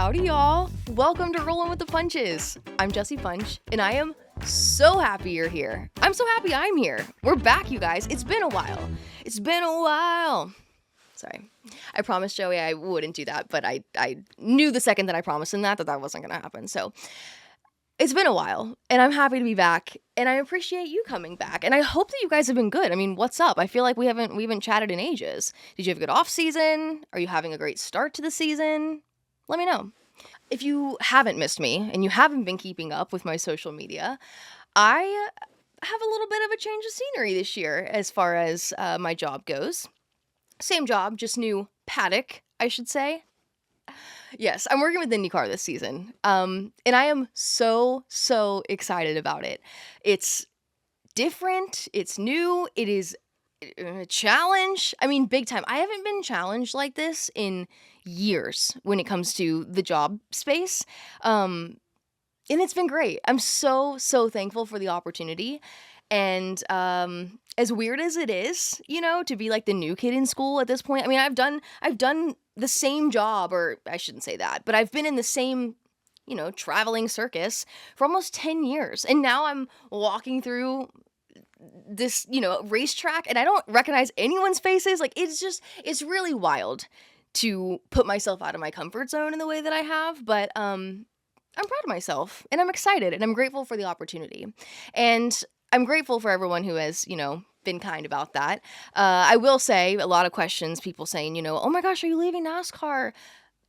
Howdy, y'all. Welcome to Rollin' with the Punches. I'm Jessie Punch, and I am so happy you're here. I'm so happy I'm here. We're back, you guys. It's been a while. Sorry. I promised Joey I wouldn't do that, but I knew the second that I promised him that wasn't going to happen. So it's been a while, and I'm happy to be back, and I appreciate you coming back, and I hope that you guys have been good. I mean, what's up? I feel like we haven't chatted in ages. Did you have a good off season? Are you having a great start to the season? Let me know. If you haven't missed me, and you haven't been keeping up with my social media, I have a little bit of a change of scenery this year as far as my job goes. Same job, just new paddock, I should say. Yes, I'm working with IndyCar this season, and I am so excited about it. It's different, it's new, it is a challenge. I mean, big time. I haven't been challenged like this in years when it comes to the job space, and it's been great. I'm so thankful for the opportunity, and as weird as it is, to be like the new kid in school at this point. I mean, I've done the same job, or I shouldn't say that, but I've been in the same, traveling circus for almost 10 years. And now I'm walking through this, racetrack, and I don't recognize anyone's faces. Like, it's really wild to put myself out of my comfort zone in the way that I have. But I'm proud of myself, and I'm excited, and I'm grateful for the opportunity. And I'm grateful for everyone who has, been kind about that. I will say a lot of questions, people saying, oh my gosh, are you leaving NASCAR?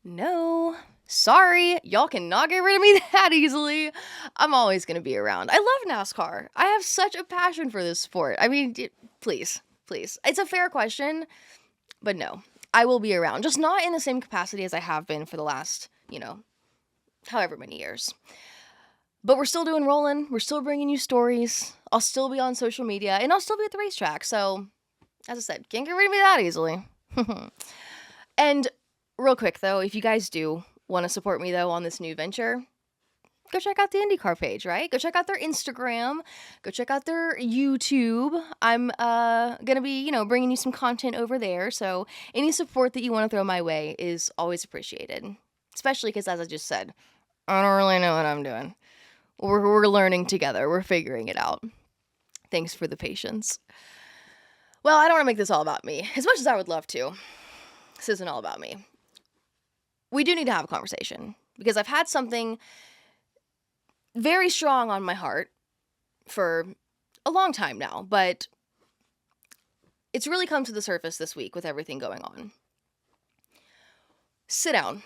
No, sorry, y'all cannot get rid of me that easily. I'm always going to be around. I love NASCAR. I have such a passion for this sport. I mean, please. It's a fair question, but no, I will be around. Just not in the same capacity as I have been for the last, however many years. But we're still doing rolling. We're still bringing you stories. I'll still be on social media, and I'll still be at the racetrack. So, as I said, can't get rid of me that easily. And real quick, though, if you guys do want to support me, though, on this new venture, go check out the IndyCar page, right? Go check out their Instagram. Go check out their YouTube. I'm going to be, bringing you some content over there. So any support that you want to throw my way is always appreciated. Especially because, as I just said, I don't really know what I'm doing. We're learning together. We're figuring it out. Thanks for the patience. Well, I don't want to make this all about me, as much as I would love to. This isn't all about me. We do need to have a conversation, because I've had something very strong on my heart for a long time now, but it's really come to the surface this week with everything going on. Sit down.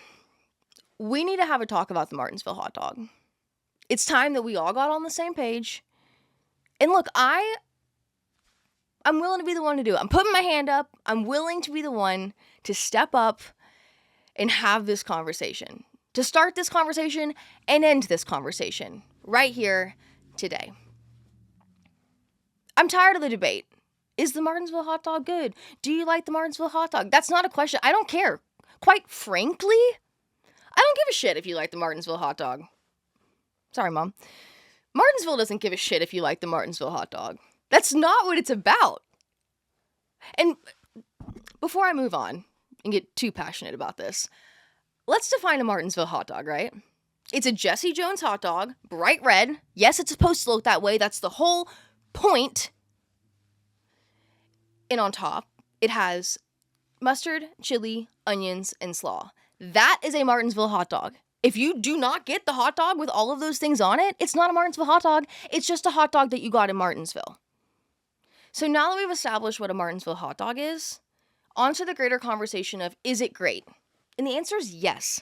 We need to have a talk about the Martinsville hot dog. It's time that we all got on the same page. And look, I'm willing to be the one to do it. I'm putting my hand up. I'm willing to be the one to step up and have this conversation. To start this conversation and end this conversation right here today. I'm tired of the debate. Is the Martinsville hot dog good? Do you like the Martinsville hot dog? That's not a question. I don't care. Quite frankly, I don't give a shit if you like the Martinsville hot dog. Sorry, Mom. Martinsville doesn't give a shit if you like the Martinsville hot dog. That's not what it's about. And before I move on and get too passionate about this, let's define a Martinsville hot dog, right? It's a Jesse Jones hot dog, bright red. Yes, it's supposed to look that way. That's the whole point. And on top, it has mustard, chili, onions, and slaw. That is a Martinsville hot dog. If you do not get the hot dog with all of those things on it, it's not a Martinsville hot dog. It's just a hot dog that you got in Martinsville. So now that we've established what a Martinsville hot dog is, on to the greater conversation of, is it great? And the answer is yes.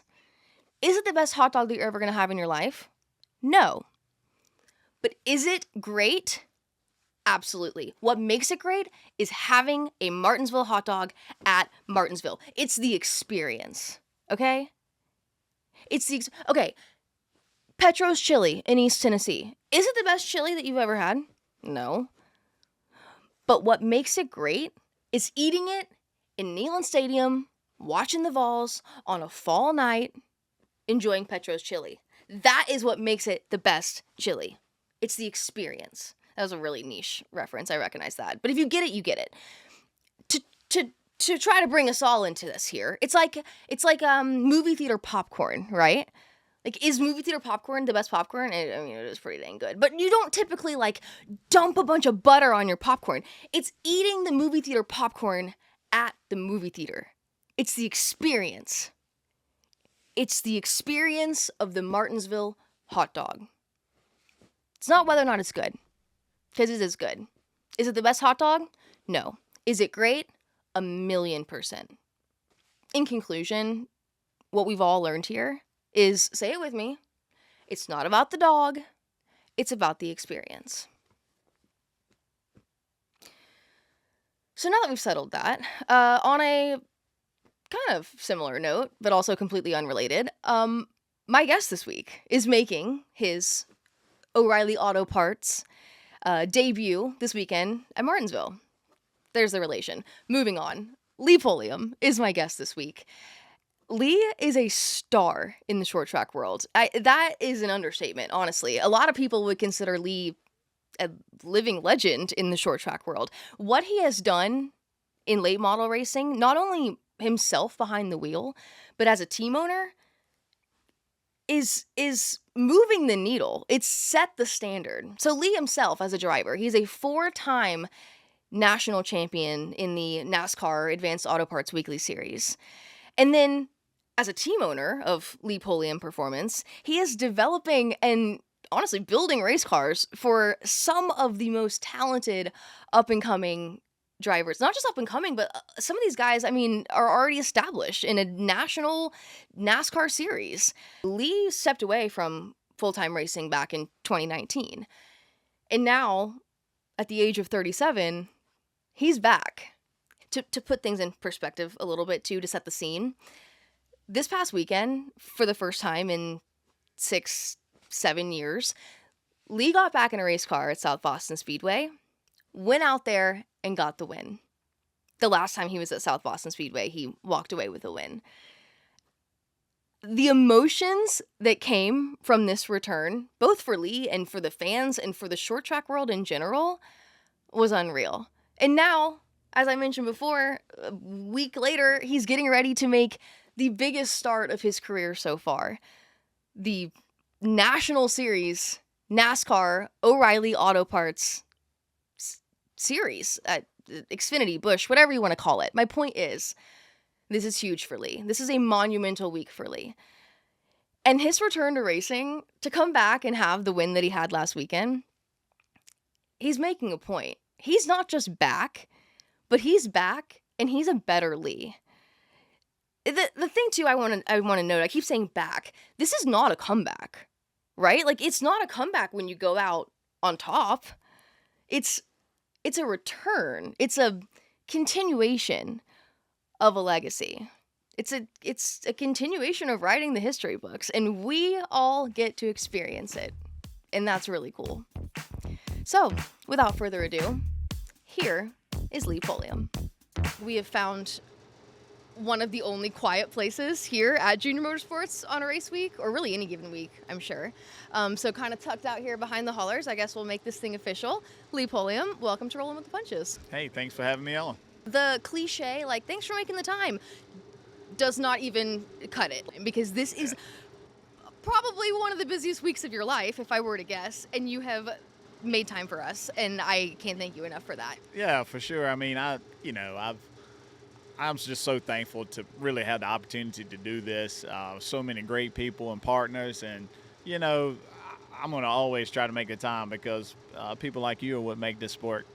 Is it the best hot dog that you're ever going to have in your life? No. But is it great? Absolutely. What makes it great is having a Martinsville hot dog at Martinsville. It's the experience, okay? Okay, Petro's Chili in East Tennessee. Is it the best chili that you've ever had? No. But what makes it great is eating it in Neyland Stadium, watching the Vols on a fall night, enjoying Petro's Chili. That is what makes it the best chili. It's the experience. That was a really niche reference. I recognize that. But if you get it, you get it. To to try to bring us all into this here, it's like movie theater popcorn, right? Like, is movie theater popcorn the best popcorn? I mean, it is pretty dang good. But you don't typically, like, dump a bunch of butter on your popcorn. It's eating the movie theater popcorn at the movie theater. It's the experience. It's the experience of the Martinsville hot dog. It's not whether or not it's good, because it is good. Is it the best hot dog? No. Is it great? 1,000,000%. In conclusion, what we've all learned here is, say it with me, it's not about the dog, it's about the experience. So now that we've settled that, on a kind of similar note, but also completely unrelated, my guest this week is making his O'Reilly Auto Parts debut this weekend at Martinsville. There's the relation. Moving on. Lee Pulliam is my guest this week. Lee is a star in the short track world. That is an understatement, honestly. A lot of people would consider Lee a living legend in the short track world. What he has done in late model racing, not only himself behind the wheel, but as a team owner, is moving the needle. It's set the standard. So Lee himself as a driver, he's a 4-time national champion in the NASCAR Advanced Auto Parts Weekly Series. And then as a team owner of Lee Pulliam Performance, he is developing and honestly building race cars for some of the most talented up-and-coming drivers. Not just up-and-coming, but some of these guys, I mean, are already established in a national NASCAR series. Lee stepped away from full-time racing back in 2019. And now, at the age of 37, he's back. To put things in perspective a little bit, too, to set the scene, this past weekend, for the first time in 6-7 years, Lee got back in a race car at South Boston Speedway, went out there, and got the win. The last time he was at South Boston Speedway, he walked away with a win. The emotions that came from this return, both for Lee and for the fans and for the short track world in general, was unreal. And now, as I mentioned before, a week later, he's getting ready to make the biggest start of his career so far. The National Series NASCAR O'Reilly Auto Parts series at Xfinity, Busch, whatever you want to call it. My point is, this is huge for Lee. This is a monumental week for Lee. And his return to racing, to come back and have the win that he had last weekend, he's making a point. He's not just back, but he's back, and he's a better Lee. The thing, too, I want to note, I keep saying back. This is not a comeback, right? Like, it's not a comeback when you go out on top. It's a return. It's a continuation of a legacy. It's a continuation of writing the history books, and we all get to experience it, and that's really cool. So, without further ado, here is Lee Pulliam. We have found one of the only quiet places here at Junior Motorsports on a race week, or really any given week, I'm sure. So kind of tucked out here behind the haulers, I guess we'll make this thing official. Lee Pulliam, welcome to Rolling with the Punches. Hey, thanks for having me on. The cliche, like, thanks for making the time, does not even cut it, because this is probably one of the busiest weeks of your life, if I were to guess, and you have made time for us, and I can't thank you enough for that. Yeah, for sure. I mean, I'm just so thankful to really have the opportunity to do this. So many great people and partners, and I'm going to always try to make the time, because people like you are what make this sport,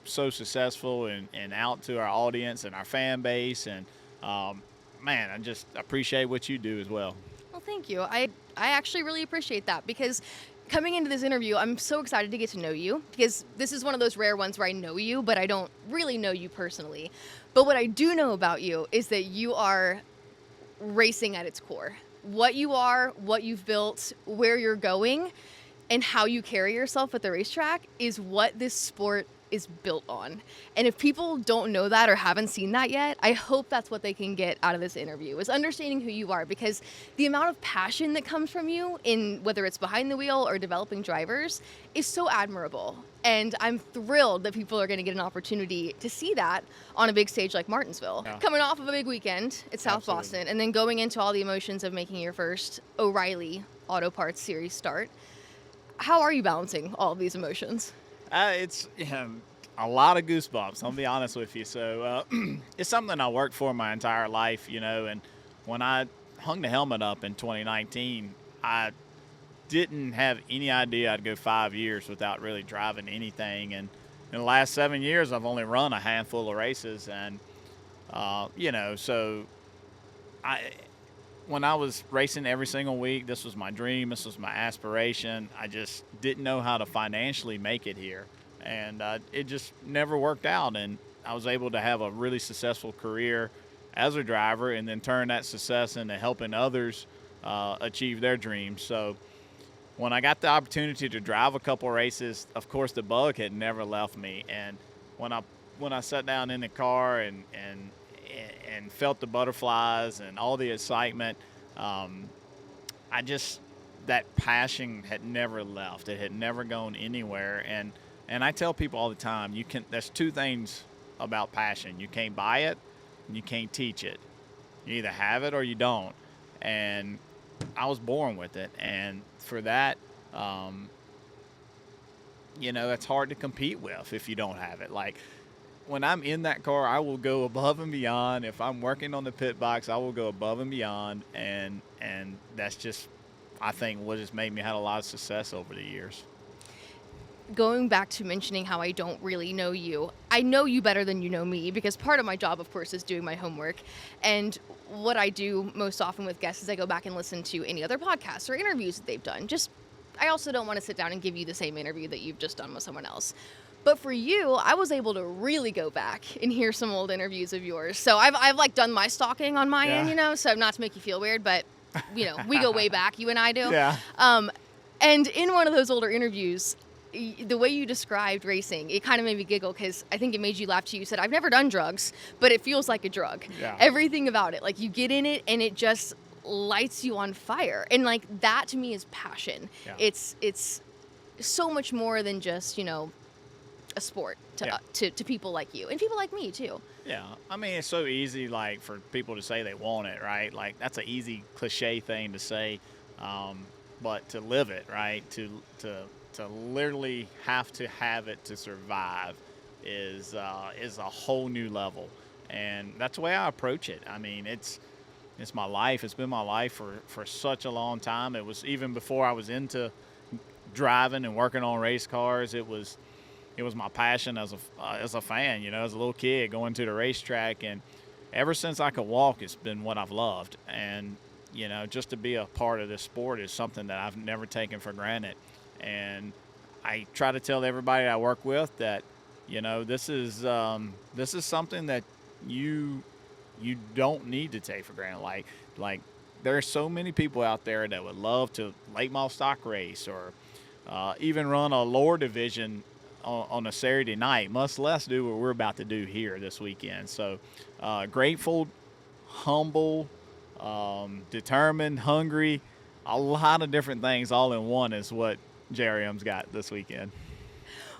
so successful and out to our audience and our fan base. And man, I just appreciate what you do as well. Well, thank you. I actually really appreciate that, because coming into this interview, I'm so excited to get to know you, because this is one of those rare ones where I know you, but I don't really know you personally. But what I do know about you is that you are racing at its core. What you are, what you've built, where you're going, and how you carry yourself at the racetrack is what this sport is built on. And if people don't know that or haven't seen that yet, I hope that's what they can get out of this interview, is understanding who you are, because the amount of passion that comes from you in whether it's behind the wheel or developing drivers is so admirable. And I'm thrilled that people are going to get an opportunity to see that on a big stage like Martinsville. Yeah. Coming off of a big weekend at South Absolutely. Boston, and then going into all the emotions of making your first O'Reilly Auto Parts Series start. How are you balancing all of these emotions? It's a lot of goosebumps. I'll be honest with you. So it's something I worked for my entire life, and when I hung the helmet up in 2019, I didn't have any idea I'd go 5 years without really driving anything. And in the last 7 years, I've only run a handful of races. And, so I, when I was racing every single week, this was my dream. This was my aspiration. I just didn't know how to financially make it here. And it just never worked out. And I was able to have a really successful career as a driver and then turn that success into helping others achieve their dreams. So when I got the opportunity to drive a couple races, of course, the bug had never left me. And when I sat down in the car and felt the butterflies and all the excitement, that passion had never left. It had never gone anywhere. And I tell people all the time, there's two things about passion. You can't buy it and you can't teach it. You either have it or you don't. And I was born with it. And for that, it's hard to compete with if you don't have it. Like, when I'm in that car, I will go above and beyond. If I'm working on the pit box, I will go above and beyond. And that's just, I think, what has made me have a lot of success over the years. Going back to mentioning how I don't really know you, I know you better than you know me, because part of my job, of course, is doing my homework. And what I do most often with guests is I go back and listen to any other podcasts or interviews that they've done. I also don't want to sit down and give you the same interview that you've just done with someone else. But for you, I was able to really go back and hear some old interviews of yours. So I've like done my stalking on my end, so not to make you feel weird, but we go way back, you and I do. Yeah. And in one of those older interviews, the way you described racing, it kind of made me giggle, because I think it made you laugh too. You said, I've never done drugs, but it feels like a drug. Yeah. Everything about it. Like, you get in it and it just lights you on fire. And like, that to me is passion. Yeah. It's so much more than just, a sport to people like you and people like me too. Yeah. I mean, it's so easy, like, for people to say they want it, right? Like, that's an easy cliche thing to say. But to live it, right? To literally have to have it to survive is a whole new level. And that's the way I approach it. I mean, it's my life. It's been my life for such a long time. It was even before I was into driving and working on race cars. It was my passion as a fan, as a little kid going to the racetrack. And ever since I could walk, it's been what I've loved. And, just to be a part of this sport is something that I've never taken for granted. And I try to tell everybody I work with that, this is something that you don't need to take for granted. Like there are so many people out there that would love to late model stock race or even run a lower division on a Saturday night, much less do what we're about to do here this weekend. So grateful, humble, determined, hungry, a lot of different things all in one is what JRM's got this weekend.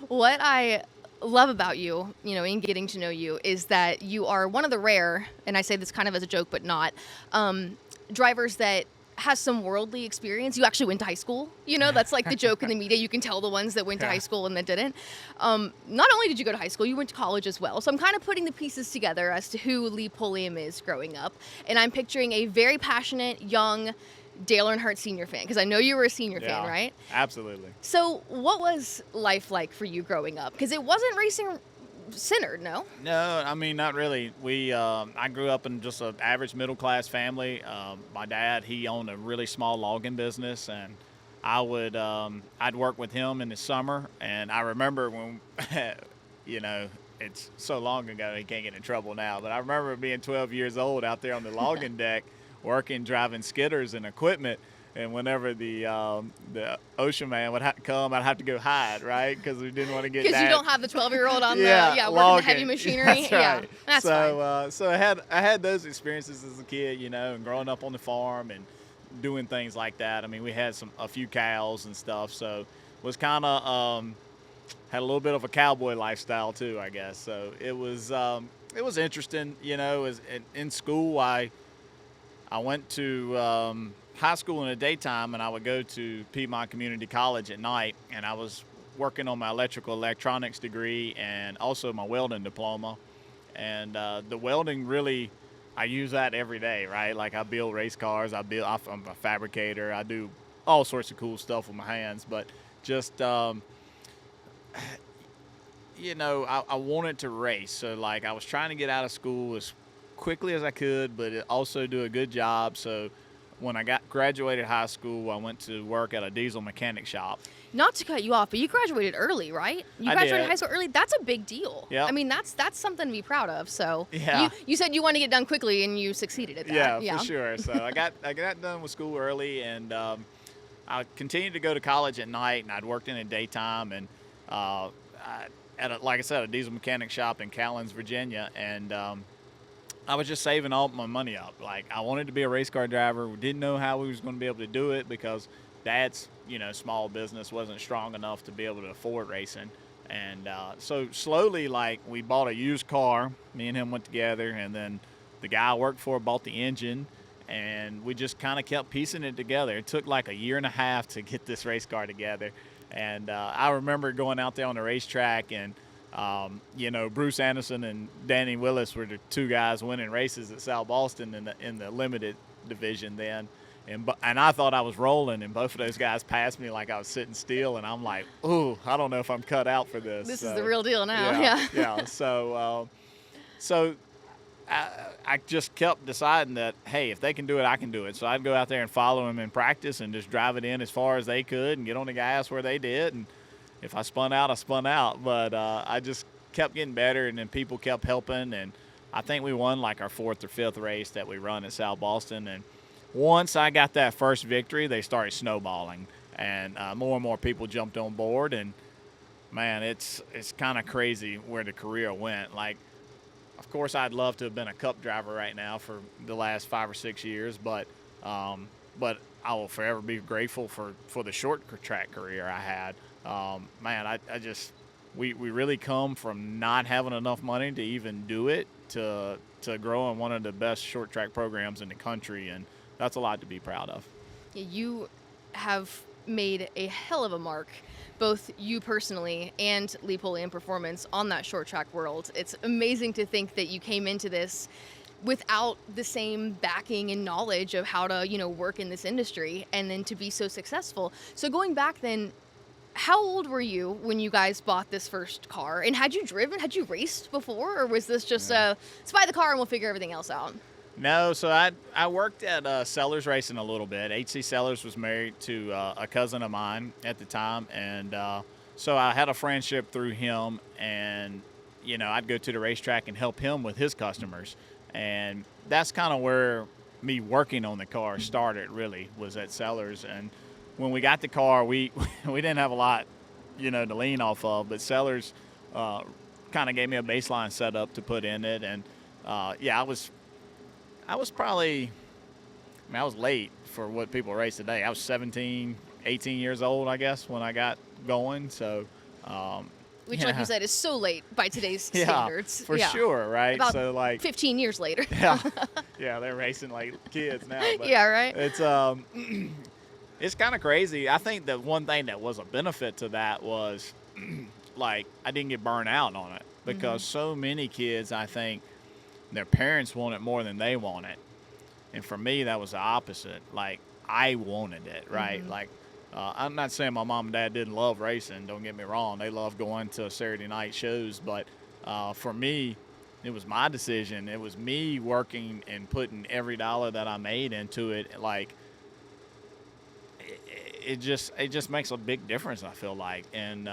What I love about you, in getting to know you, is that you are one of the rare, and I say this kind of as a joke, but not, drivers that has some worldly experience. You actually went to high school. That's like the joke in the media. You can tell the ones that went to high school and that didn't. Not only did you go to high school, you went to college as well. So I'm kind of putting the pieces together as to who Lee Pulliam is growing up. And I'm picturing a very passionate, young Dale Earnhardt senior fan, because I know you were a senior fan, right? Absolutely. So what was life like for you growing up? Because it wasn't racing centered, no? No, I mean, not really. I grew up in just an average middle-class family. My dad, he owned a really small logging business, and I'd work with him in the summer. And I remember when, it's so long ago, he can't get in trouble now, but I remember being 12 years old out there on the logging deck, working, driving skidders and equipment. and whenever the ocean man would come, I'd have to go hide, right? Because we didn't want to get Because you that. don't have the 12-year-old on the Yeah, working the heavy logging. machinery. That's Yeah, right. that's fine. So I had those experiences as a kid, and growing up on the farm and doing things like that. I mean, we had a few cows and stuff, so was kind of had a little bit of a cowboy lifestyle too, I guess. So it was interesting, As in school, I went to high school in the daytime, and I would go to Piedmont Community College at night, and I was working on my electrical electronics degree and also my welding diploma. And the welding really, I use that every day, right? Like I build race cars, I'm a fabricator, I do all sorts of cool stuff with my hands, but just I wanted to race. So, like, I was trying to get out of school as quickly as I could, but also do a good job. So, when I graduated high school, I went to work at a diesel mechanic shop. Not to cut you off, but you graduated early, right? You I graduated did. high school early. That's a big deal. Yeah. I mean, that's something to be proud of. So Yeah. you said you want to get done quickly, and you succeeded at that. Yeah, for sure. So I got done with school early, and I continued to go to college at night, and I'd worked in the daytime, and like I said, a diesel mechanic shop in Callens, Virginia, and I was just saving all my money up. Like, I wanted to be a race car driver. We didn't know how we was going to be able to do it because Dad's, small business wasn't strong enough to be able to afford racing. And so slowly, like, we bought a used car. Me and him went together, and then the guy I worked for bought the engine, and we just kind of kept piecing it together. It took like a year and a half to get this race car together. And I remember going out there on the racetrack, and Bruce Anderson and Danny Willis were the two guys winning races at South Boston in the limited division then. And I thought I was rolling, and both of those guys passed me like I was sitting still, and I'm like, ooh, I don't know if I'm cut out for this. This is the real deal now. Yeah. Yeah. So I just kept deciding that, hey, if they can do it, I can do it. So I'd go out there and follow them in practice and just drive it in as far as they could and get on the gas where they did. And if I spun out, I spun out. But I just kept getting better, and then people kept helping. And I think we won like our fourth or fifth race that we run at South Boston. And once I got that first victory, they started snowballing, and more and more people jumped on board. And man, it's kind of crazy where the career went. Like, of course, I'd love to have been a Cup driver right now for the last 5 or 6 years, but I will forever be grateful for the short track career I had. Man, I just we really come from not having enough money to even do it to growing one of the best short track programs in the country, and that's a lot to be proud of. You have made a hell of a mark, both you personally and Lee Pulliam Performance, on that short track world. It's amazing to think that you came into this without the same backing and knowledge of how to, work in this industry, and then to be so successful. So going back then, how old were you when you guys bought this first car? And had you raced before, or was this just let's buy the car and we'll figure everything else out? No, so I worked at Sellers Racing a little bit. H.C. Sellers was married to a cousin of mine at the time, and so I had a friendship through him, and I'd go to the racetrack and help him with his customers, and that's kind of where me working on the car started. Really, was at Sellers. And when we got the car, we we didn't have a lot, to lean off of, but Sellers kind of gave me a baseline setup to put in it, and I was probably, I was late for what people race today. I was 17, 18 years old, I guess, when I got going. So, which, like you said, is so late by today's standards. For sure, right? About so, like 15 years later. Yeah, they're racing like kids now. But yeah, right. It's kind of crazy. I think that one thing that was a benefit to that was, like, I didn't get burned out on it, because so many kids, I think, their parents want it more than they want it. And for me, that was the opposite. Like, I wanted it, right? Like, I'm not saying my mom and dad didn't love racing. Don't get me wrong. They loved going to Saturday night shows. But for me, it was my decision. It was me working and putting every dollar that I made into it. Like, it just makes a big difference, I feel like. And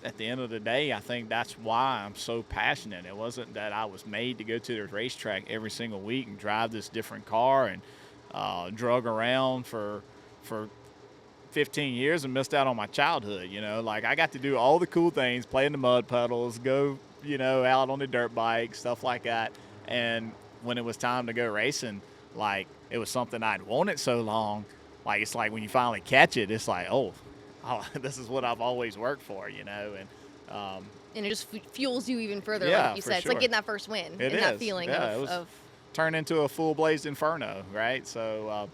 at the end of the day, I think that's why I'm so passionate. It wasn't that I was made to go to the racetrack every single week and drive this different car and drug around for 15 years and missed out on my childhood. Like I got to do all the cool things, play in the mud puddles, go, out on the dirt bike, stuff like that. And when it was time to go racing, like it was something I'd wanted so long. Like it's like when you finally catch it, it's like, oh, this is what I've always worked for, and And it just fuels you even further, like yeah, you for said. It's like sure. getting that first win It and that is. feeling Yeah, it was of turned into a full blazed inferno, right? So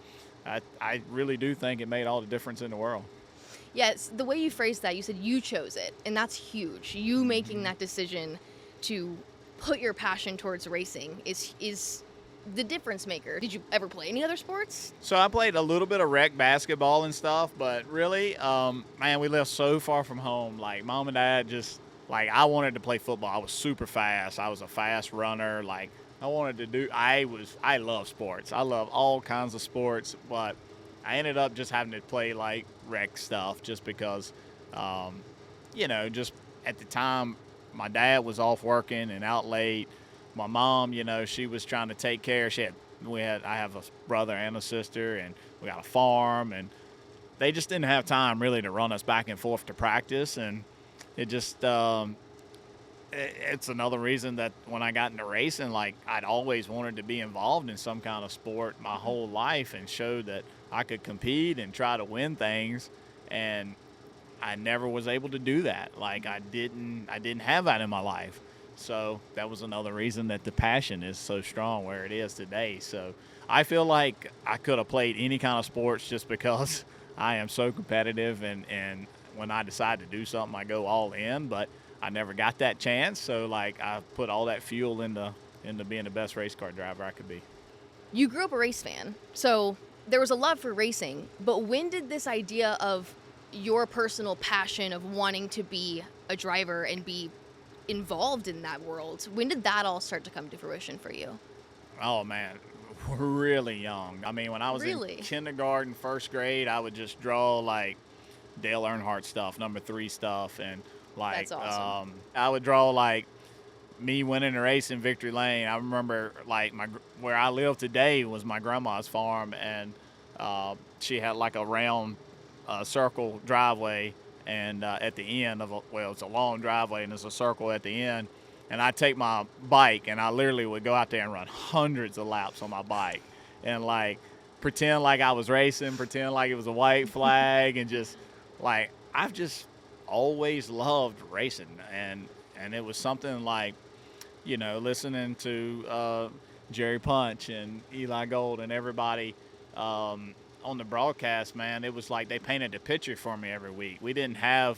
I really do think it made all the difference in the world. yes, the way you phrased that, you said you chose it, and that's huge. You making that decision to put your passion towards racing is the difference maker. Did you ever play any other sports? So I played a little bit of rec basketball and stuff, but really, man, we lived so far from home. Like mom and dad just like I wanted to play football. I was super fast. I was a fast runner. Like I wanted to do. I love sports. I love all kinds of sports, but I ended up just having to play like rec stuff just because, um, just at the time my dad was off working and out late. My mom, she was trying to take care. I have a brother and a sister, and we got a farm, and they just didn't have time really to run us back and forth to practice, and it just it's another reason that when I got into racing, like I'd always wanted to be involved in some kind of sport my whole life and show that I could compete and try to win things, and I never was able to do that. Like I didn't have that in my life. So that was another reason that the passion is so strong where it is today. So I feel like I could have played any kind of sports just because I am so competitive, and when I decide to do something I go all in, but I never got that chance. So like I put all that fuel into being the best race car driver I could be. You grew up a race fan, so there was a love for racing, but when did this idea of your personal passion of wanting to be a driver and be involved in that world, when did that all start to come to fruition for you? Oh man, really young. I mean, when I was in Really? kindergarten, first grade, I would just draw like Dale Earnhardt stuff, number three stuff, and like That's awesome. I would draw like me winning a race in Victory Lane. I remember like where I live today was my grandma's farm, and she had like a round circle driveway, and at the end of it's a long driveway, and there's a circle at the end. And I take my bike, and I literally would go out there and run hundreds of laps on my bike, and like pretend like I was racing, pretend like it was a white flag, and just like I've just always loved racing, and it was something like listening to Jerry Punch and Eli Gold and everybody on the broadcast, man. It was like they painted the picture for me every week. We didn't have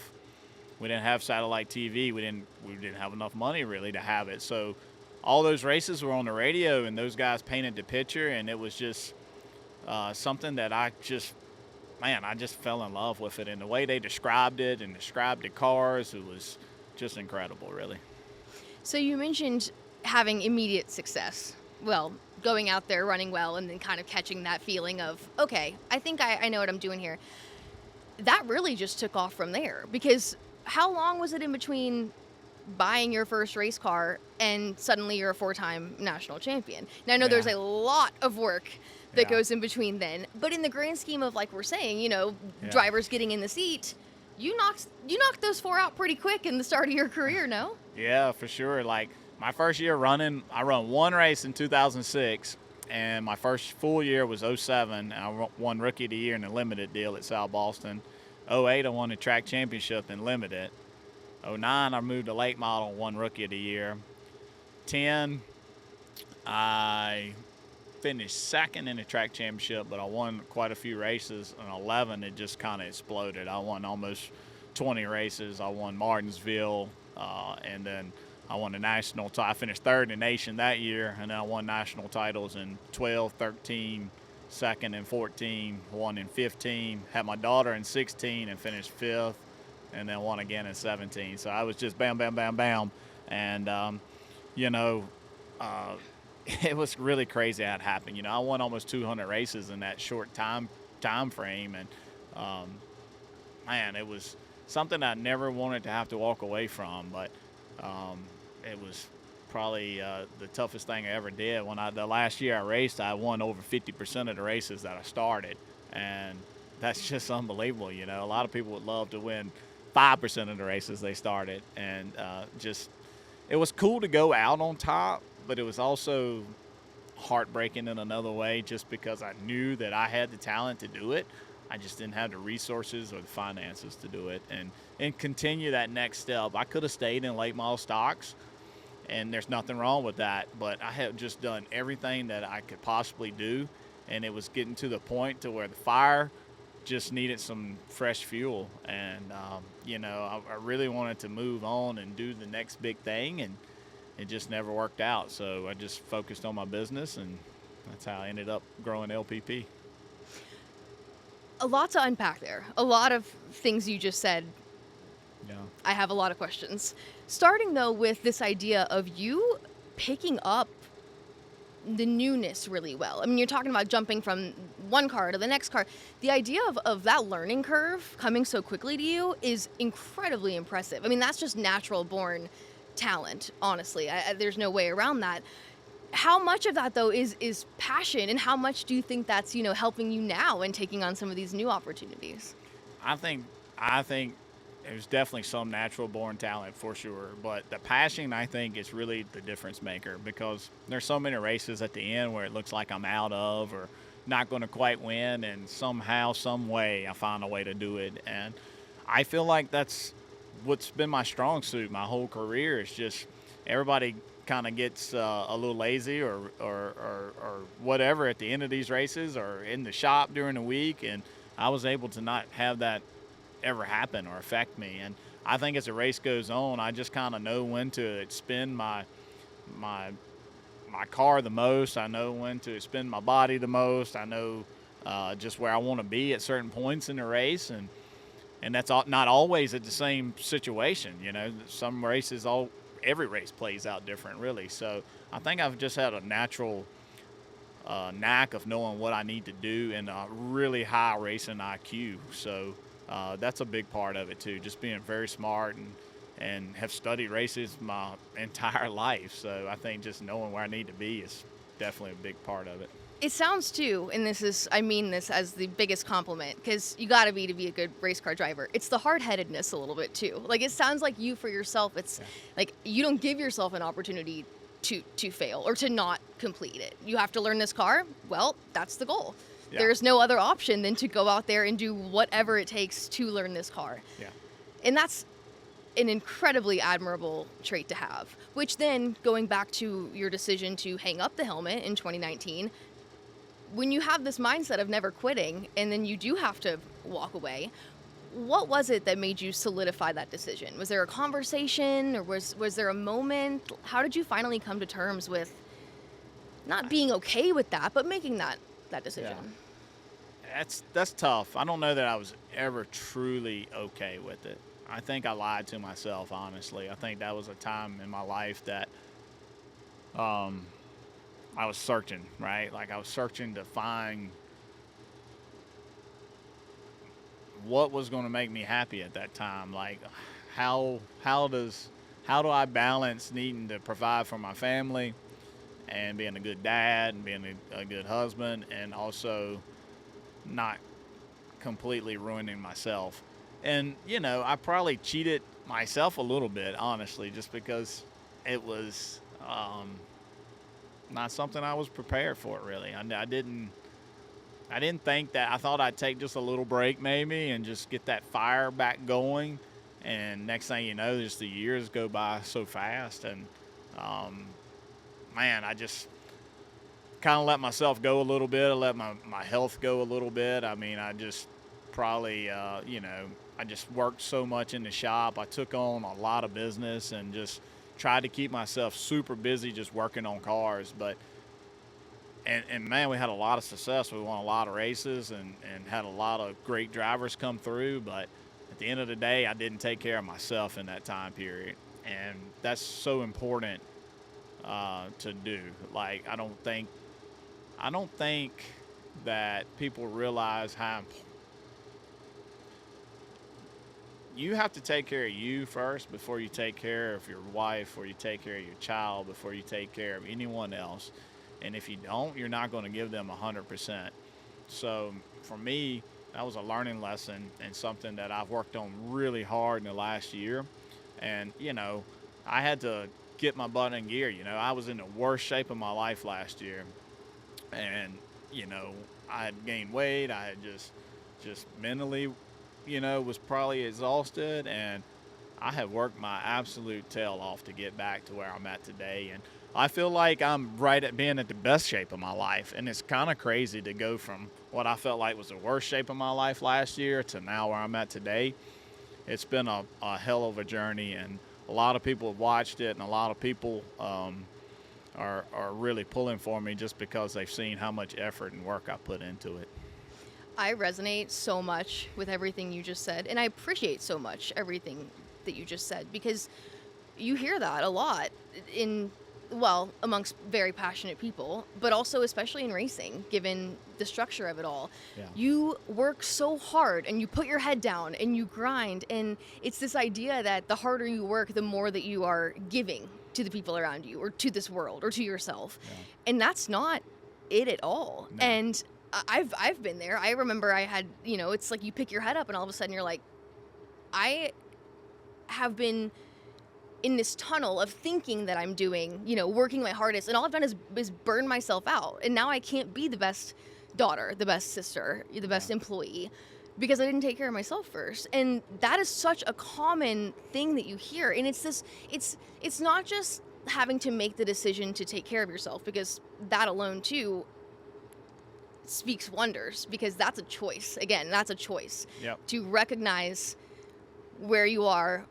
satellite TV. We didn't have enough money really to have it. So all those races were on the radio, and those guys painted the picture, and it was just something that I just fell in love with it. And the way they described it and described the cars, it was just incredible, really. So you mentioned having immediate success. Well, going out there, running well, and then kind of catching that feeling of, okay, I think I know what I'm doing here. That really just took off from there, because how long was it in between buying your first race car and suddenly you're a four-time national champion? Now, I know there's Yeah, a lot of work that yeah, goes in between then, but in the grand scheme of, like we're saying, yeah. drivers getting in the seat, you knocked those four out pretty quick in the start of your career, no? Yeah, for sure. Like my first year running, I run one race in 2006, and my first full year was '07. I won Rookie of the Year in the limited deal at South Boston. '08, I won the track championship in limited. '09, I moved to late model, won Rookie of the Year. 10, I finished second in the track championship, but I won quite a few races. And 11, it just kind of exploded. I won almost 20 races. I won Martinsville, and then I won the national title. I finished third in the nation that year, and then I won national titles in 12, 13, second in 14, won in 15. Had my daughter in 16 and finished fifth, and then won again in 17. So I was just bam, bam, bam, bam. And, you know, uh, it was really crazy how it happened. I won almost 200 races in that short time frame, and um, man, it was something I never wanted to have to walk away from. But um, it was probably the toughest thing I ever did. The last year I raced, I won over 50% of the races that I started, and that's just unbelievable. You know, a lot of people would love to win 5% of the races they started, and just it was cool to go out on top, but it was also heartbreaking in another way, just because I knew that I had the talent to do it. I just didn't have the resources or the finances to do it, and continue that next step. I could have stayed in late model stocks, and there's nothing wrong with that. But I have just done everything that I could possibly do, and it was getting to the point to where the fire just needed some fresh fuel. And I really wanted to move on and do the next big thing, and it just never worked out. So I just focused on my business, and that's how I ended up growing LPP. A lot to unpack there. A lot of things you just said. Yeah. I have a lot of questions. Starting though with this idea of you picking up the newness really well. I mean, you're talking about jumping from one car to the next car. The idea of that learning curve coming so quickly to you is incredibly impressive. I mean, that's just natural born talent, honestly. There's no way around that. How much of that though is passion, and how much do you think that's, helping you now and taking on some of these new opportunities? I think there's definitely some natural born talent for sure, but the passion, I think, is really the difference maker, because there's so many races at the end where it looks like I'm out of or not going to quite win, and somehow, some way, I find a way to do it. And I feel like that's what's been my strong suit my whole career. Is just everybody kind of gets a little lazy or whatever at the end of these races or in the shop during the week, and I was able to not have that ever happen or affect me. And I think as the race goes on, I just kind of know when to expend my my car the most. I know when to expend my body the most. I know just where I want to be at certain points in the race, and that's not always at the same situation. You know, some races, every race plays out different, really. So I think I've just had a natural knack of knowing what I need to do, and a really high racing IQ. So that's a big part of it too. Just being very smart, and have studied races my entire life. So I think just knowing where I need to be is definitely a big part of it. It sounds too, and I mean this as the biggest compliment, because you gotta be to be a good race car driver. It's the hard headedness a little bit too. Like, it sounds like you for yourself, it's Yeah. like you don't give yourself an opportunity to fail or to not complete it. You have to learn this car. Well, that's the goal. Yeah. There's no other option than to go out there and do whatever it takes to learn this car. Yeah. And that's an incredibly admirable trait to have. Which then, going back to your decision to hang up the helmet in 2019, when you have this mindset of never quitting and then you do have to walk away, what was it that made you solidify that decision? Was there a conversation, or was there a moment? How did you finally come to terms with not being okay with that, but making that decision? That's tough. I don't know that I was ever truly okay with it. I think I lied to myself, honestly. I think that was a time in my life that um, I was searching, right? Like, I was searching to find what was going to make me happy at that time. Like, how how does how do I balance needing to provide for my family and being a good dad and being a good husband, and also not completely ruining myself. And I probably cheated myself a little bit, honestly, just because it was not something I was prepared for, really. I didn't think that. I thought I'd take just a little break maybe and just get that fire back going. And next thing you know, just the years go by so fast. And um, man, I just kind of let myself go a little bit. I let my health go a little bit. I mean, I just probably, I just worked so much in the shop. I took on a lot of business and just tried to keep myself super busy just working on cars. But and man, we had a lot of success. We won a lot of races, and had a lot of great drivers come through. But at the end of the day, I didn't take care of myself in that time period, and that's so important to do. Like, I don't think that people realize you have to take care of you first before you take care of your wife or you take care of your child before you take care of anyone else. And if you don't, you're not going to give them 100%. So for me, that was a learning lesson and something that I've worked on really hard in the last year. And, I had to get my butt in gear. I was in the worst shape of my life last year. And, you know, I had gained weight. I had just mentally, was probably exhausted. And I have worked my absolute tail off to get back to where I'm at today. And I feel like I'm right at being at the best shape of my life. And it's kind of crazy to go from what I felt like was the worst shape of my life last year to now where I'm at today. It's been a hell of a journey. And a lot of people have watched it, and a lot of people are really pulling for me just because they've seen how much effort and work I put into it. I resonate so much with everything you just said, and I appreciate so much everything that you just said, because you hear that a lot in, well, amongst very passionate people, but also especially in racing, given the structure of it all. Yeah. You work so hard and you put your head down and you grind, and it's this idea that the harder you work, the more that you are giving to the people around you or to this world or to yourself. Yeah. And that's not it at all. No. And I've been there. I remember I had, it's like you pick your head up and all of a sudden you're like, I have been in this tunnel of thinking that I'm doing, working my hardest, and all I've done is burn myself out. And now I can't be the best daughter, the best sister, the best employee, because I didn't take care of myself first. And that is such a common thing that you hear. And it's not just having to make the decision to take care of yourself, because that alone too speaks wonders, because that's a choice. Again, that's a choice. Yep. To recognize where you are,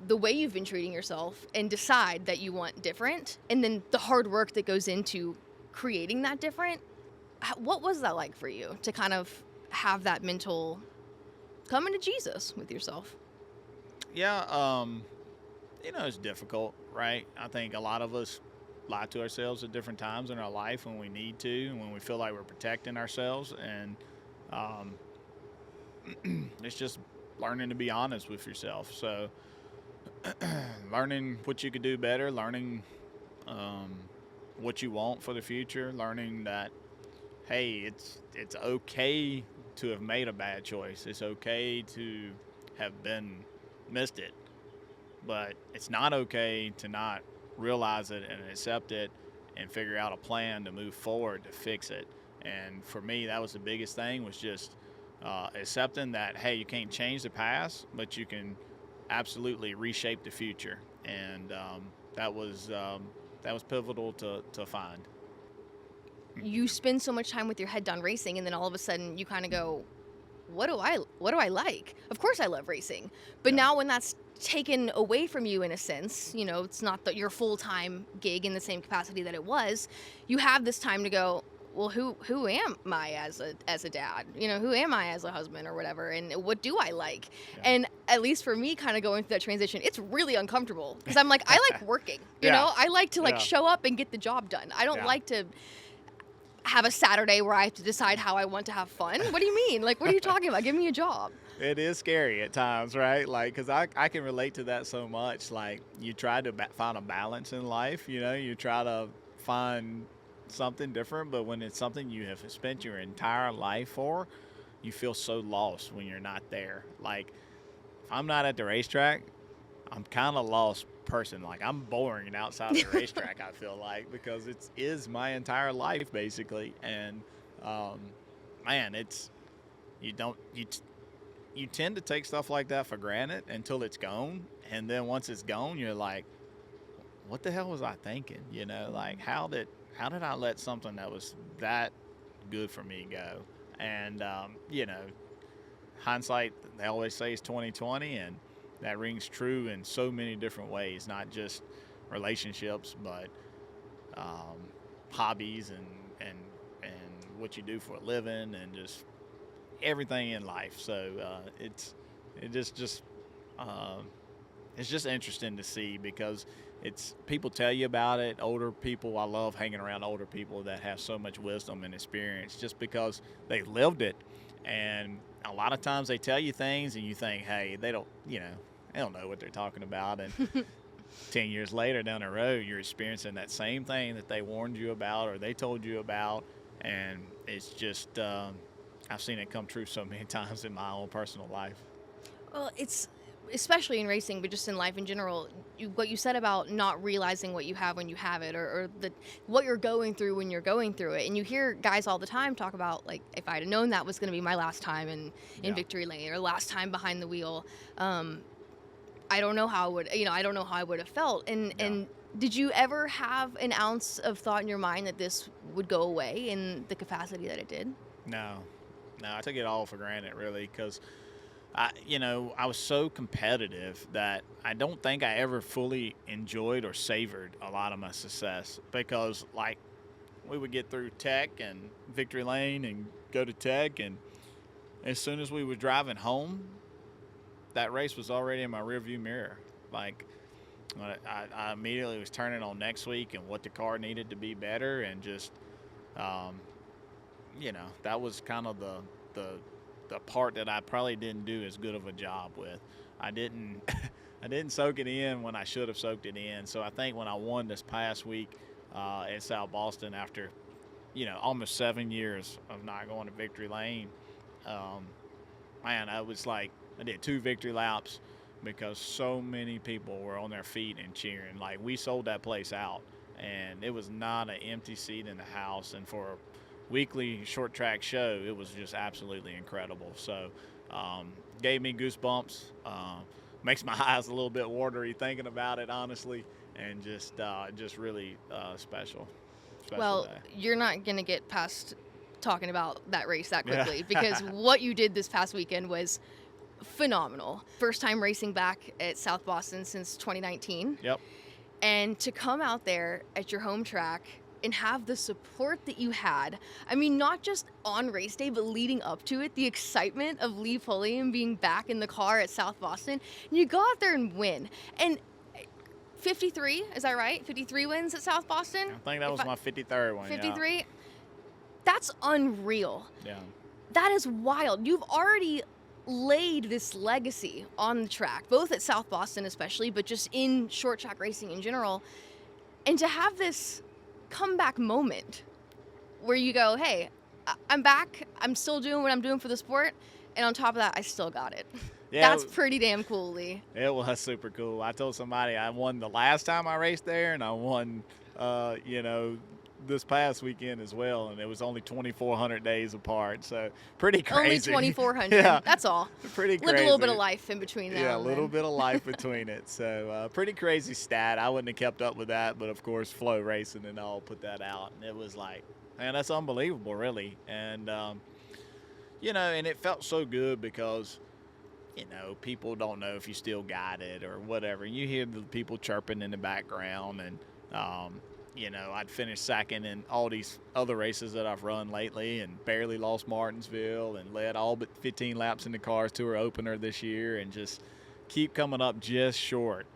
the way you've been treating yourself, and decide that you want different, and then the hard work that goes into creating that different. What was that like for you to kind of have that mental coming to Jesus with yourself? Yeah, it's difficult, right? I think a lot of us lie to ourselves at different times in our life when we need to and when we feel like we're protecting ourselves. And it's just learning to be honest with yourself. So learning what you could do better, learning what you want for the future, learning that, hey, it's okay to have made a bad choice. It's okay to have missed it, but it's not okay to not realize it and accept it and figure out a plan to move forward to fix it. And for me, that was the biggest thing, was just accepting that, hey, you can't change the past, but you can absolutely reshape the future. And that was pivotal to find. You spend so much time with your head down racing, and then all of a sudden you kind of go, what do I like? Of course I love racing. But now when that's taken away from you in a sense, it's not that your full-time gig in the same capacity that it was, you have this time to go, well, who am I as a dad? Who am I as a husband or whatever? And what do I like? Yeah. And at least for me, kind of going through that transition, it's really uncomfortable, because I'm like, I like working, I like to show up and get the job done. I don't like to have a Saturday where I have to decide how I want to have fun. What do you mean? Like, what are you talking about? Give me a job. It is scary at times, right? Like, because I can relate to that so much. Like, you try to find a balance in life, you try to find something different, but when it's something you have spent your entire life for, you feel so lost when you're not there. Like, if I'm not at the racetrack, I'm kind of lost person. Like, I'm boring outside of the racetrack, I feel like, because it is my entire life basically. And man, you tend to take stuff like that for granted until it's gone, and then once it's gone, you're like, what the hell was I thinking? Like, how did I let something that was that good for me go? And hindsight, they always say, is 20/20, and that rings true in so many different ways, not just relationships, but hobbies and what you do for a living, and just everything in life. So it's just interesting to see, because people tell you about it. Older people, I love hanging around older people that have so much wisdom and experience, just because they lived it. And a lot of times they tell you things and you think, hey, they don't know what they're talking about. And 10 years later down the road, you're experiencing that same thing that they warned you about or they told you about. And it's just, I've seen it come true so many times in my own personal life. Well, it's especially in racing, but just in life in general. What you said about not realizing what you have when you have it, or what you're going through when you're going through it. And you hear guys all the time talk about, like, if I'd have known that was going to be my last time in Yeah. victory lane or last time behind the wheel, I don't know how I would, I don't know how I would have felt. Yeah. And did you ever have an ounce of thought in your mind that this would go away in the capacity that it did? No, no, I took it all for granted, really, because I was so competitive that I don't think I ever fully enjoyed or savored a lot of my success because, like, we would get through Tech and Victory Lane and go to Tech, and as soon as we were driving home, that race was already in my rearview mirror. Like, I immediately was turning on next week and what the car needed to be better, and just, um, that was kind of the the part that I probably didn't do as good of a job with. I didn't I didn't soak it in when I should have soaked it in. So I think when I won this past week at South Boston after almost 7 years of not going to victory lane, um, man, I was like I did 2 victory laps because so many people were on their feet and cheering. Like, we sold that place out, and it was not an empty seat in the house. And for a weekly short track show, it was just absolutely incredible. So, gave me goosebumps. Makes my eyes a little bit watery thinking about it, honestly, and just really special. Special Well, day. you're not going to get past talking about that race that Yeah. quickly because what you did this past weekend was phenomenal. First time racing back at South Boston since 2019. Yep. And to come out there at your home track and have the support that you had. I mean, not just on race day, but leading up to it, the excitement of Lee Pulliam being back in the car at South Boston. And you go out there and win. And 53, is that right? 53 wins at South Boston? I think that was my 53rd one. 53? Yeah. That's unreal. Yeah. That is wild. You've already laid this legacy on the track, both at South Boston especially, but just in short track racing in general. And to have this comeback moment where you go, hey, I'm back. I'm still doing what I'm doing for the sport. And on top of that, I still got it. Yeah, That's pretty damn cool, Lee. It was super cool. I told somebody I won the last time I raced there, and I won, this past weekend as well, and it was only 2,400 days apart. So pretty crazy. Only 2,400. Yeah, That's all. pretty crazy. Lived a little bit of life in between that. Yeah, a little bit of life between it. So pretty crazy stat. I wouldn't have kept up with that, but of course, Flow Racing and all put that out, and it was like, man, that's unbelievable, really. And and it felt so good because people don't know if you still got it or whatever. You hear the people chirping in the background, and I'd finished second in all these other races that I've run lately, and barely lost Martinsville, and led all but 15 laps in the Cars Tour opener this year, and just keep coming up just short.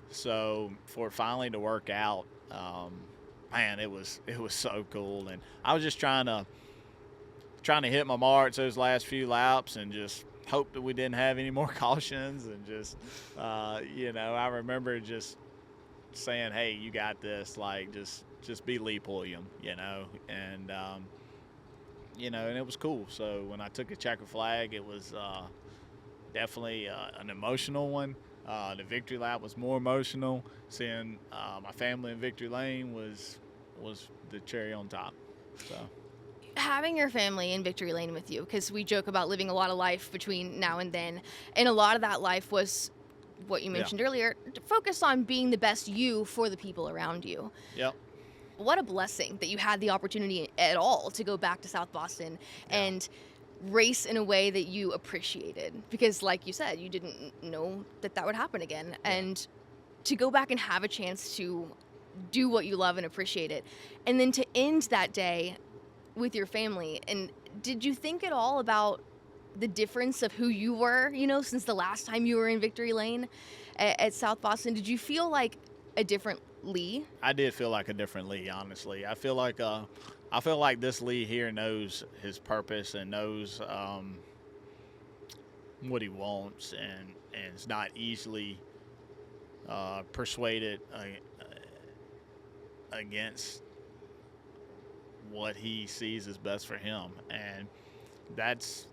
So for it finally to work out, man, it was so cool, and I was just trying to hit my marks those last few laps and just hope that we didn't have any more cautions, and just I remember just saying, hey, you got this, like, just be Lee Pulliam, and and it was cool. So when I took a checker flag, it was definitely an emotional one. The victory lap was more emotional. Seeing my family in victory lane was the cherry on top. So having your family in victory lane with you, because we joke about living a lot of life between now and then, and a lot of that life was what you mentioned earlier, focused on being the best you for the people around you. Yep. What a blessing that you had the opportunity at all to go back to South Boston and race in a way that you appreciated, because like you said, you didn't know that would happen again. And to go back and have a chance to do what you love and appreciate it, and then to end that day with your family. And did you think at all about the difference of who you were, since the last time you were in victory lane at South Boston? Did you feel like a different Lee? I did feel like a different Lee, honestly. I feel like this Lee here knows his purpose and knows what he wants, and is not easily persuaded against what he sees as best for him, and that's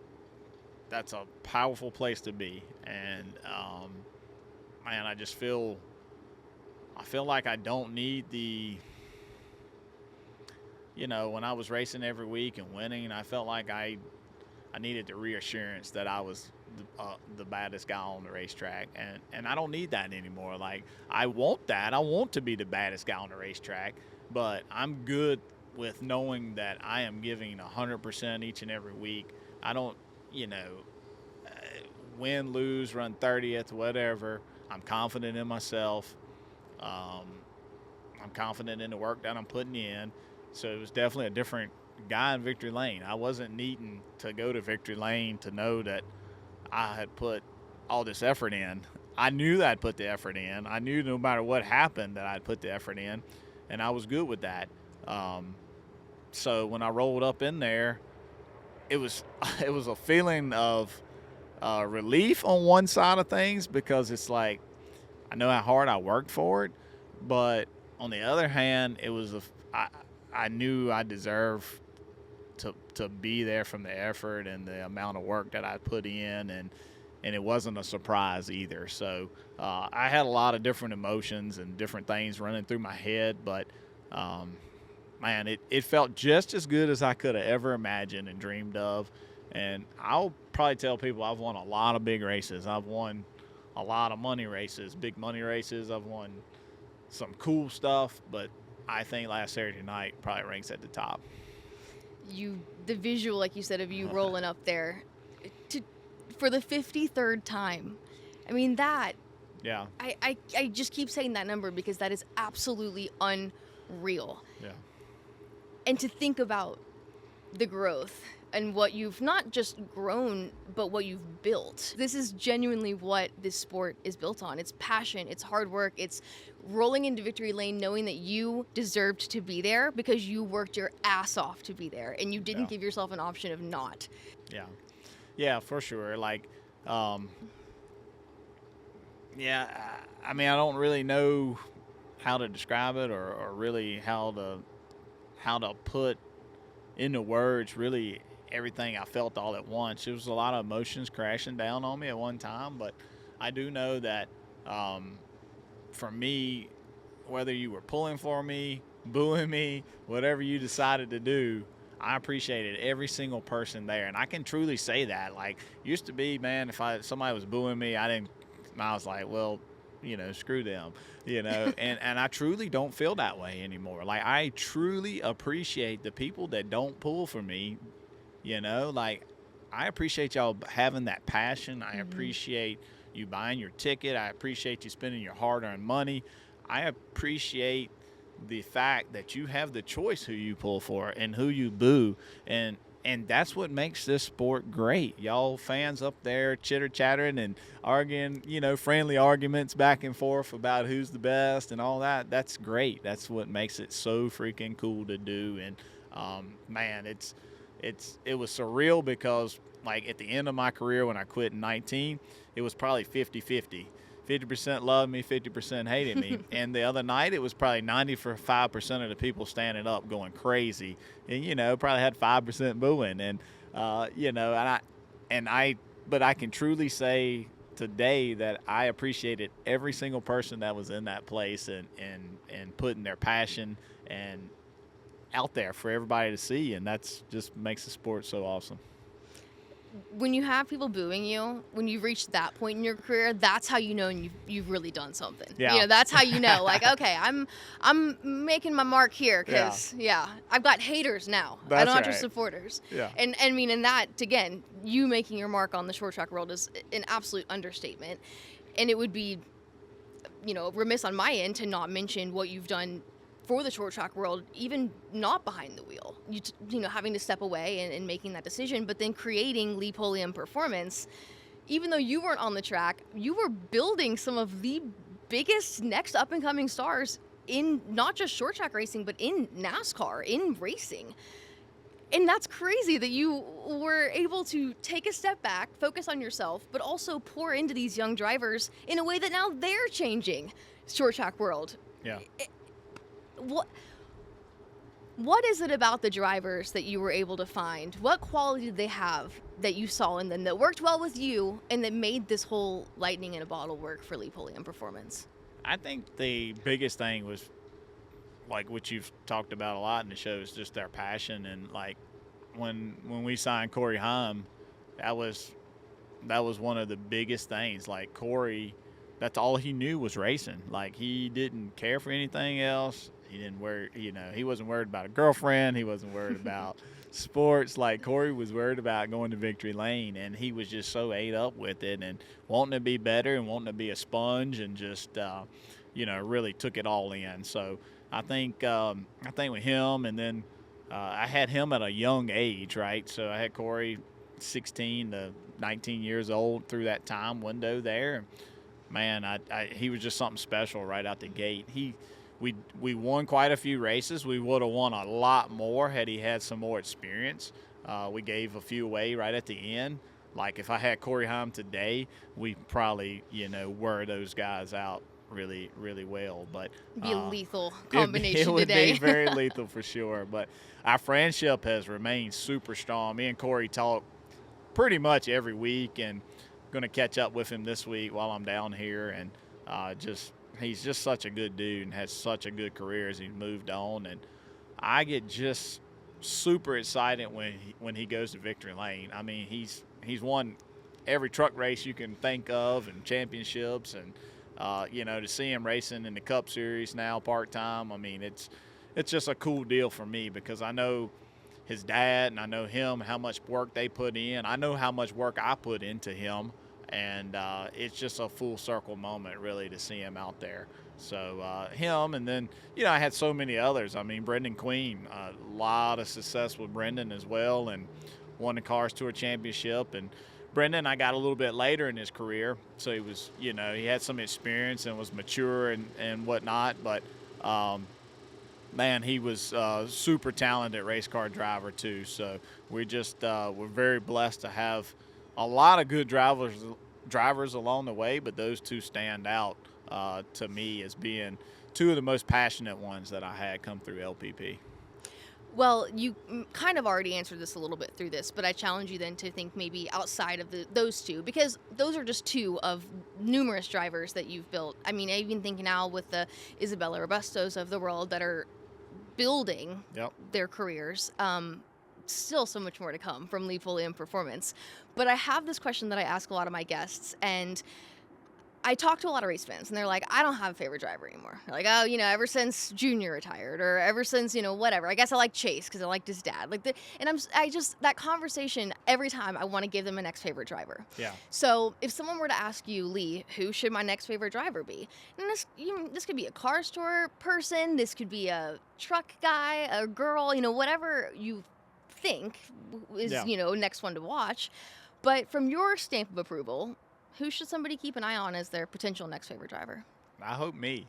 a powerful place to be. And man, I feel like I don't need the, when I was racing every week and winning, I felt like I needed the reassurance that I was the baddest guy on the racetrack, and I don't need that anymore. Like, I want that. I want to be the baddest guy on the racetrack, but I'm good with knowing that I am giving 100% each and every week. I don't, you know, uh, win, lose, run 30th, whatever. I'm confident in myself. Um, I'm confident in the work that I'm putting in. So it was definitely a different guy in Victory Lane. I wasn't needing to go to Victory Lane to know that I had put all this effort in. I knew that I'd put the effort in. I knew no matter what happened that I'd put the effort in, and I was good with that. Um, so when I rolled up in there, it was it was a feeling of relief on one side of things, because it's like I know how hard I worked for it, but on the other hand, I knew I deserved to be there from the effort and the amount of work that I put in, and it wasn't a surprise either. So I had a lot of different emotions and different things running through my head, but um, man, it felt just as good as I could have ever imagined and dreamed of. And I'll probably tell people I've won a lot of big races. I've won a lot of money races, big money races. I've won some cool stuff, but I think last Saturday night probably ranks at the top. The visual, like you said, of you rolling up there to for the 53rd time. I mean, that Yeah, I just keep saying that number because that is absolutely unreal. yeah, And to think about the growth and what you've not just grown, but what you've built. This is genuinely what this sport is built on. It's passion, it's hard work, it's rolling into victory lane knowing that you deserved to be there because you worked your ass off to be there and you didn't yeah, give yourself an option of not. yeah, yeah, for sure. Like, um, yeah, I mean, I don't really know how to describe it, or really how to put into words really everything I felt all at once. It was a lot of emotions crashing down on me at one time, but I do know that um, for me, whether you were pulling for me, booing me, whatever you decided to do, I appreciated every single person there, and I can truly say that. Like, used to be, man, if somebody was booing me, I was like, well, screw them, and I truly don't feel that way anymore. Like, I truly appreciate the people that don't pull for me. Like, I appreciate y'all having that passion. I appreciate you buying your ticket. I appreciate you spending your hard-earned money. I appreciate the fact that you have the choice who you pull for and who you boo, and that's what makes this sport great. Y'all fans up there chitter-chattering and arguing, friendly arguments back and forth about who's the best and all that. That's great. That's what makes it so freaking cool to do. And man, it was surreal because, like, at the end of my career when I quit in 19, it was probably 50-50. 50% loved me, 50% hated me. And the other night, it was probably 95% of the people standing up going crazy. And, probably had 5% booing. And, but I can truly say today that I appreciated every single person that was in that place and putting their passion and out there for everybody to see. And that's just makes the sport so awesome. When you have people booing you, when you've reached that point in your career, that's how you know you've really done something. Yeah. That's how you know, like, okay, I'm making my mark here because, I've got haters now. I don't have just supporters. Yeah. And I mean, and that, again, you making your mark on the short track world is an absolute understatement. And it would be, remiss on my end to not mention what you've done for the short track world, even not behind the wheel, having to step away and making that decision, but then creating Lee Pulliam Performance. Even though you weren't on the track, you were building some of the biggest next up and coming stars in not just short track racing, but in NASCAR, in racing. And that's crazy that you were able to take a step back, focus on yourself, but also pour into these young drivers in a way that now they're changing short track world. Yeah. What what is it about the drivers that you were able to find? What quality did they have that you saw in them that worked well with you and that made this whole lightning in a bottle work for Lee Pulliam Performance? I think the biggest thing was like what you've talked about a lot in the show is just their passion. And like when we signed Corey Heim, that was one of the biggest things. Like Corey, that's all he knew was racing. Like he didn't care for anything else. He didn't worry, he wasn't worried about a girlfriend. He wasn't worried about sports. Like Corey was worried about going to victory lane, and he was just so ate up with it and wanting to be better and wanting to be a sponge and just, really took it all in. So I think with him, and then I had him at a young age, right? So I had Corey 16 to 19 years old through that time window there. Man, he was just something special right out the gate. We won quite a few races. We would have won a lot more had he had some more experience. We gave a few away right at the end. Like if I had Corey Heim today, we probably wear those guys out really, really well. But It'd be a lethal it combination would today. be very lethal for sure. But our friendship has remained super strong. Me and Corey talk pretty much every week, and going to catch up with him this week while I'm down here. And he's just such a good dude and has such a good career as he's moved on. And I get just super excited when he goes to victory lane. I mean, he's won every truck race you can think of and championships, and to see him racing in the Cup Series now part time. I mean, it's just a cool deal for me because I know his dad and I know him, how much work they put in. I know how much work I put into him, and it's just a full circle moment really to see him out there. So him, and then I had so many others. I mean, Brendan Queen, a lot of success with Brendan as well, and won the Cars Tour Championship. And Brendan, I got a little bit later in his career, so he was, he had some experience and was mature and whatnot. But man, he was super talented race car driver too. So we're very blessed to have a lot of good drivers along the way, but those two stand out to me as being two of the most passionate ones that I had come through LPP. Well, you kind of already answered this a little bit through this, but I challenge you then to think maybe outside of those two, because those are just two of numerous drivers that you've built. I mean, I even think now with the Isabella Robustos of the world that are building their careers. Still so much more to come from Lee Pulliam Performance. But I have this question that I ask a lot of my guests, and I talk to a lot of race fans, and they're like, I don't have a favorite driver anymore. They're like, oh, ever since Junior retired, or ever since, whatever. I guess I like Chase because I liked his dad. That conversation, every time I want to give them a next favorite driver. Yeah. So if someone were to ask you, Lee, who should my next favorite driver be? And this could be a car store person, this could be a truck guy, a girl, whatever you think is, next one to watch. But from your stamp of approval, who should somebody keep an eye on as their potential next favorite driver? I hope me.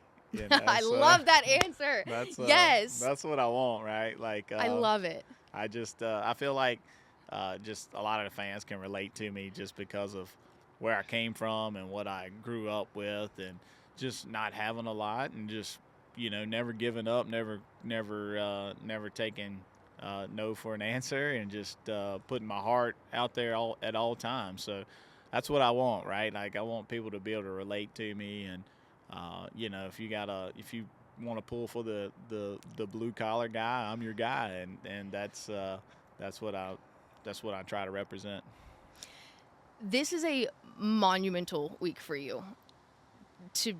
I love that answer. Yes. That's what I want, right? Like I love it. I feel like just a lot of the fans can relate to me just because of where I came from and what I grew up with, and just not having a lot, and just never giving up, never taking no for an answer, and just putting my heart out there at all times. So that's what I want, right? Like I want people to be able to relate to me, and if you want to pull for the blue collar guy, I'm your guy, and that's what I try to represent. This is a monumental week for you, to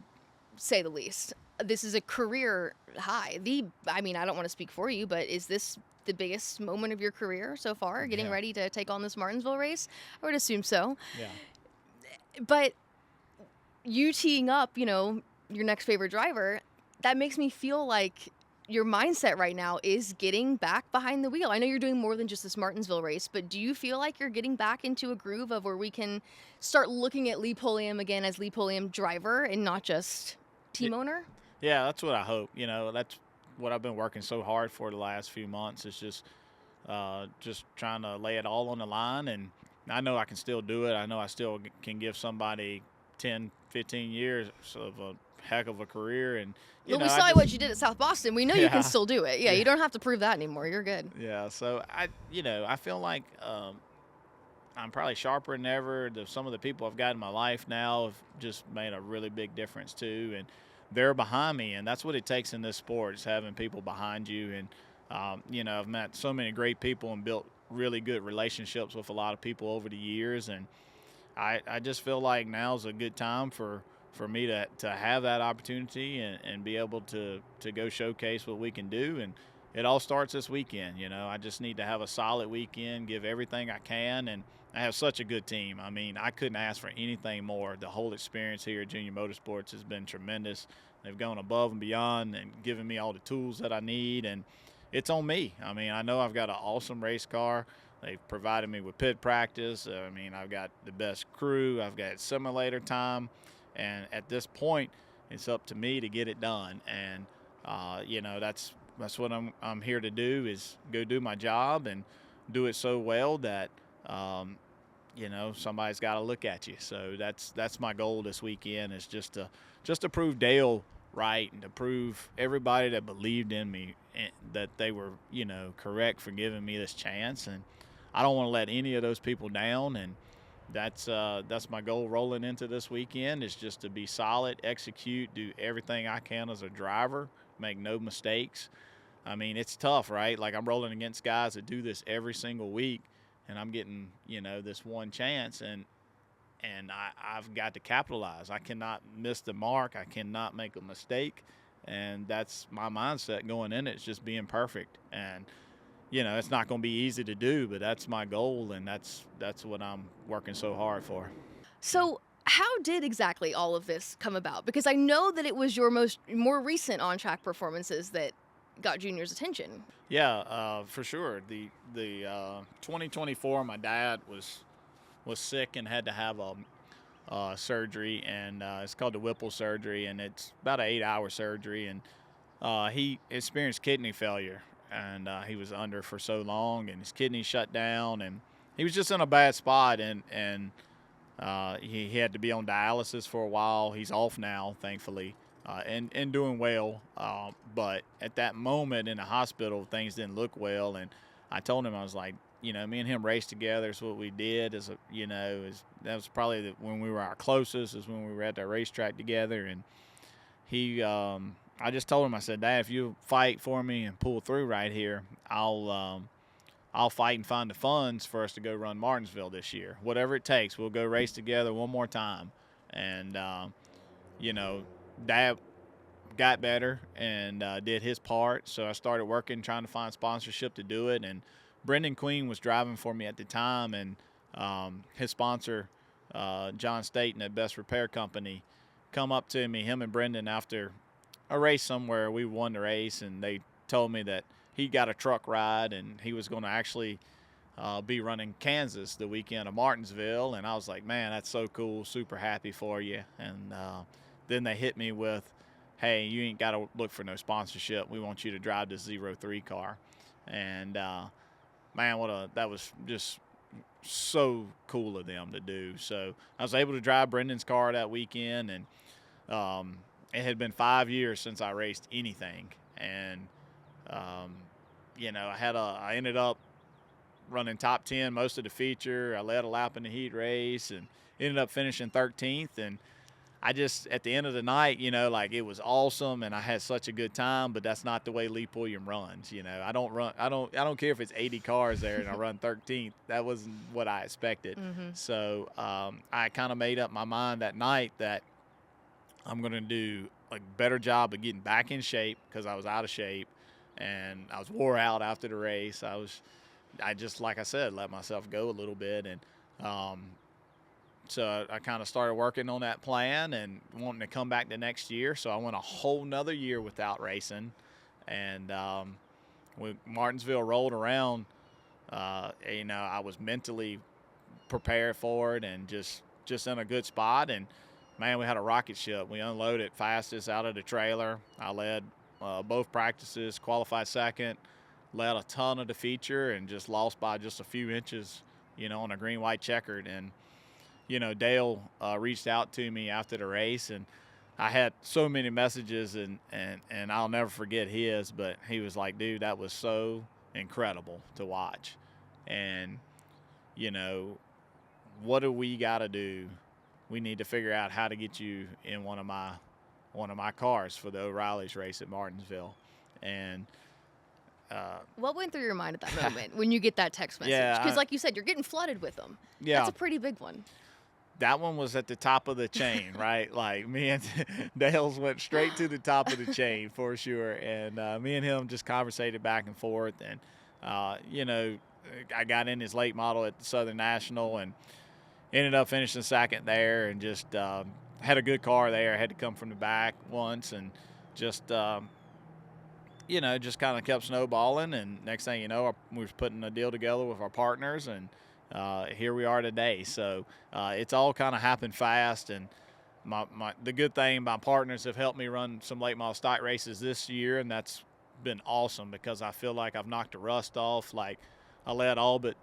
say the least. This is a career high. I don't want to speak for you, but is this the biggest moment of your career so far, getting ready to take on this Martinsville race? I would assume so. Yeah. But you teeing up, your next favorite driver, that makes me feel like your mindset right now is getting back behind the wheel. I know you're doing more than just this Martinsville race, but do you feel like you're getting back into a groove of where we can start looking at Lee Pulliam again as Lee Pulliam driver and not just team owner? Yeah, that's what I hope. That's what I've been working so hard for the last few months, is just just trying to lay it all on the line. And I know I can still do it. I know I still can give somebody 10, 15 years of a heck of a career. And, Well, we I saw just, what you did at South Boston. We know you can yeah, still do it. Yeah, yeah, you don't have to prove that anymore. You're good. yeah. So I feel like I'm probably sharper than ever. Some of the people I've got in my life now have just made a really big difference too, and they're behind me, and that's what it takes in this sport is having people behind you. And I've met so many great people and built really good relationships with a lot of people over the years, and I just feel like now's a good time for me to have that opportunity and be able to go showcase what we can do. And it all starts this weekend. I just need to have a solid weekend, give everything I can, and I have such a good team. I mean, I couldn't ask for anything more. The whole experience here at Junior Motorsports has been tremendous. They've gone above and beyond and given me all the tools that I need, and it's on me. I mean, I know I've got an awesome race car. They've provided me with pit practice. I mean, I've got the best crew. I've got simulator time, and at this point, it's up to me to get it done. And that's what I'm here to do is go do my job and do it so well that somebody's got to look at you. So that's my goal this weekend is just to prove Dale right and to prove everybody that believed in me that they were correct for giving me this chance. And I don't want to let any of those people down. And that's my goal rolling into this weekend is just to be solid, execute, do everything I can as a driver, make no mistakes. I mean, it's tough, right? Like I'm rolling against guys that do this every single week, and I'm getting this one chance, and I've got to capitalize. I cannot miss the mark. I cannot make a mistake, and that's my mindset going in it. It's just being perfect, and it's not going to be easy to do, but that's my goal, and that's what I'm working so hard for. So, how did exactly all of this come about? Because I know that it was your more recent on-track performances that got Junior's attention. Yeah, for sure. The 2024, my dad was sick and had to have a surgery, and it's called the Whipple surgery, and it's about an 8-hour surgery, and he experienced kidney failure, and he was under for so long, and his kidney shut down, and he was just in a bad spot, and he had to be on dialysis for a while. He's off now, thankfully, and doing well. But at that moment in the hospital, things didn't look well, and I told him, I was like, me and him raced together. It's what we did. That was probably when we were our closest. Is when we were at the racetrack together, and I just told him, I said, Dad, if you fight for me and pull through right here, I'll fight and find the funds for us to go run Martinsville this year. Whatever it takes, we'll go race together one more time. And Dad got better and did his part. So I started working, trying to find sponsorship to do it. And Brendan Queen was driving for me at the time, and his sponsor, John Staten at Best Repair Company, come up to me, him and Brendan, after a race somewhere. We won the race, and they told me that he got a truck ride, and he was going to actually be running Kansas the weekend of Martinsville. And I was like, man, that's so cool, super happy for you. And then they hit me with, hey, you ain't got to look for no sponsorship. We want you to drive this 03 car. And man, that was just so cool of them to do. So I was able to drive Brendan's car that weekend, and it had been 5 years since I raced anything. And I ended up running top 10 most of the feature. I led a lap in the heat race and ended up finishing 13th. And I just, at the end of the night, it was awesome, and I had such a good time. But that's not the way Lee Pulliam runs. I don't care if it's 80 cars there and I run 13th. That wasn't what I expected. Mm-hmm. So I kind of made up my mind that night that I'm going to do a better job of getting back in shape, because I was out of shape and I was wore out after the race. I just, like I said, let myself go a little bit. And so I kind of started working on that plan and wanting to come back the next year. So I went a whole nother year without racing. And when Martinsville rolled around, I was mentally prepared for it and just in a good spot. And man, we had a rocket ship. We unloaded fastest out of the trailer. I led both practices, qualified second. led a ton of the feature and just lost by just a few inches, on a green white checkered. And Dale reached out to me after the race, and I had so many messages, and I'll never forget his. But he was like, "Dude, that was so incredible to watch," and you know, what do we got to do? We need to figure out how to get you in one of my cars for the O'Reilly's race at Martinsville, and What went through your mind at that moment when you get that text message? yeah, Because, like you said, you're getting flooded with them. That's yeah, a pretty big one. that one was at the top of the chain, right? Like me and Dale's went straight to the top of the chain for sure, and me and him just conversated back and forth, and I got in his late model at the Southern National and ended up finishing second there, and just had a good car there. I had to come from the back once, and just just kind of kept snowballing. And next thing you know, we was putting a deal together with our partners, and here we are today. So it's all kind of happened fast. And the good thing, my partners have helped me run some late model stock races this year, and that's been awesome because I feel like I've knocked the rust off. Like I led all but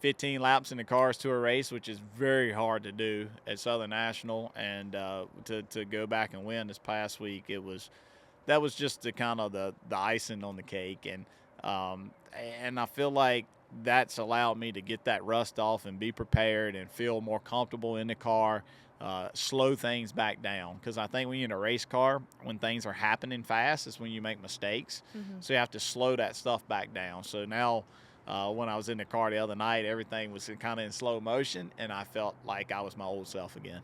15 laps in the cars to a race, which is very hard to do at Southern National, and to go back and win this past week, that was just the kind of the icing on the cake, and I feel like that's allowed me to get that rust off and be prepared and feel more comfortable in the car, slow things back down, because I think when you're in a race car, when things are happening fast, is when you make mistakes. So you have to slow that stuff back down. So now when I was in the car the other night, everything was kind of in slow motion, and I felt like I was my old self again.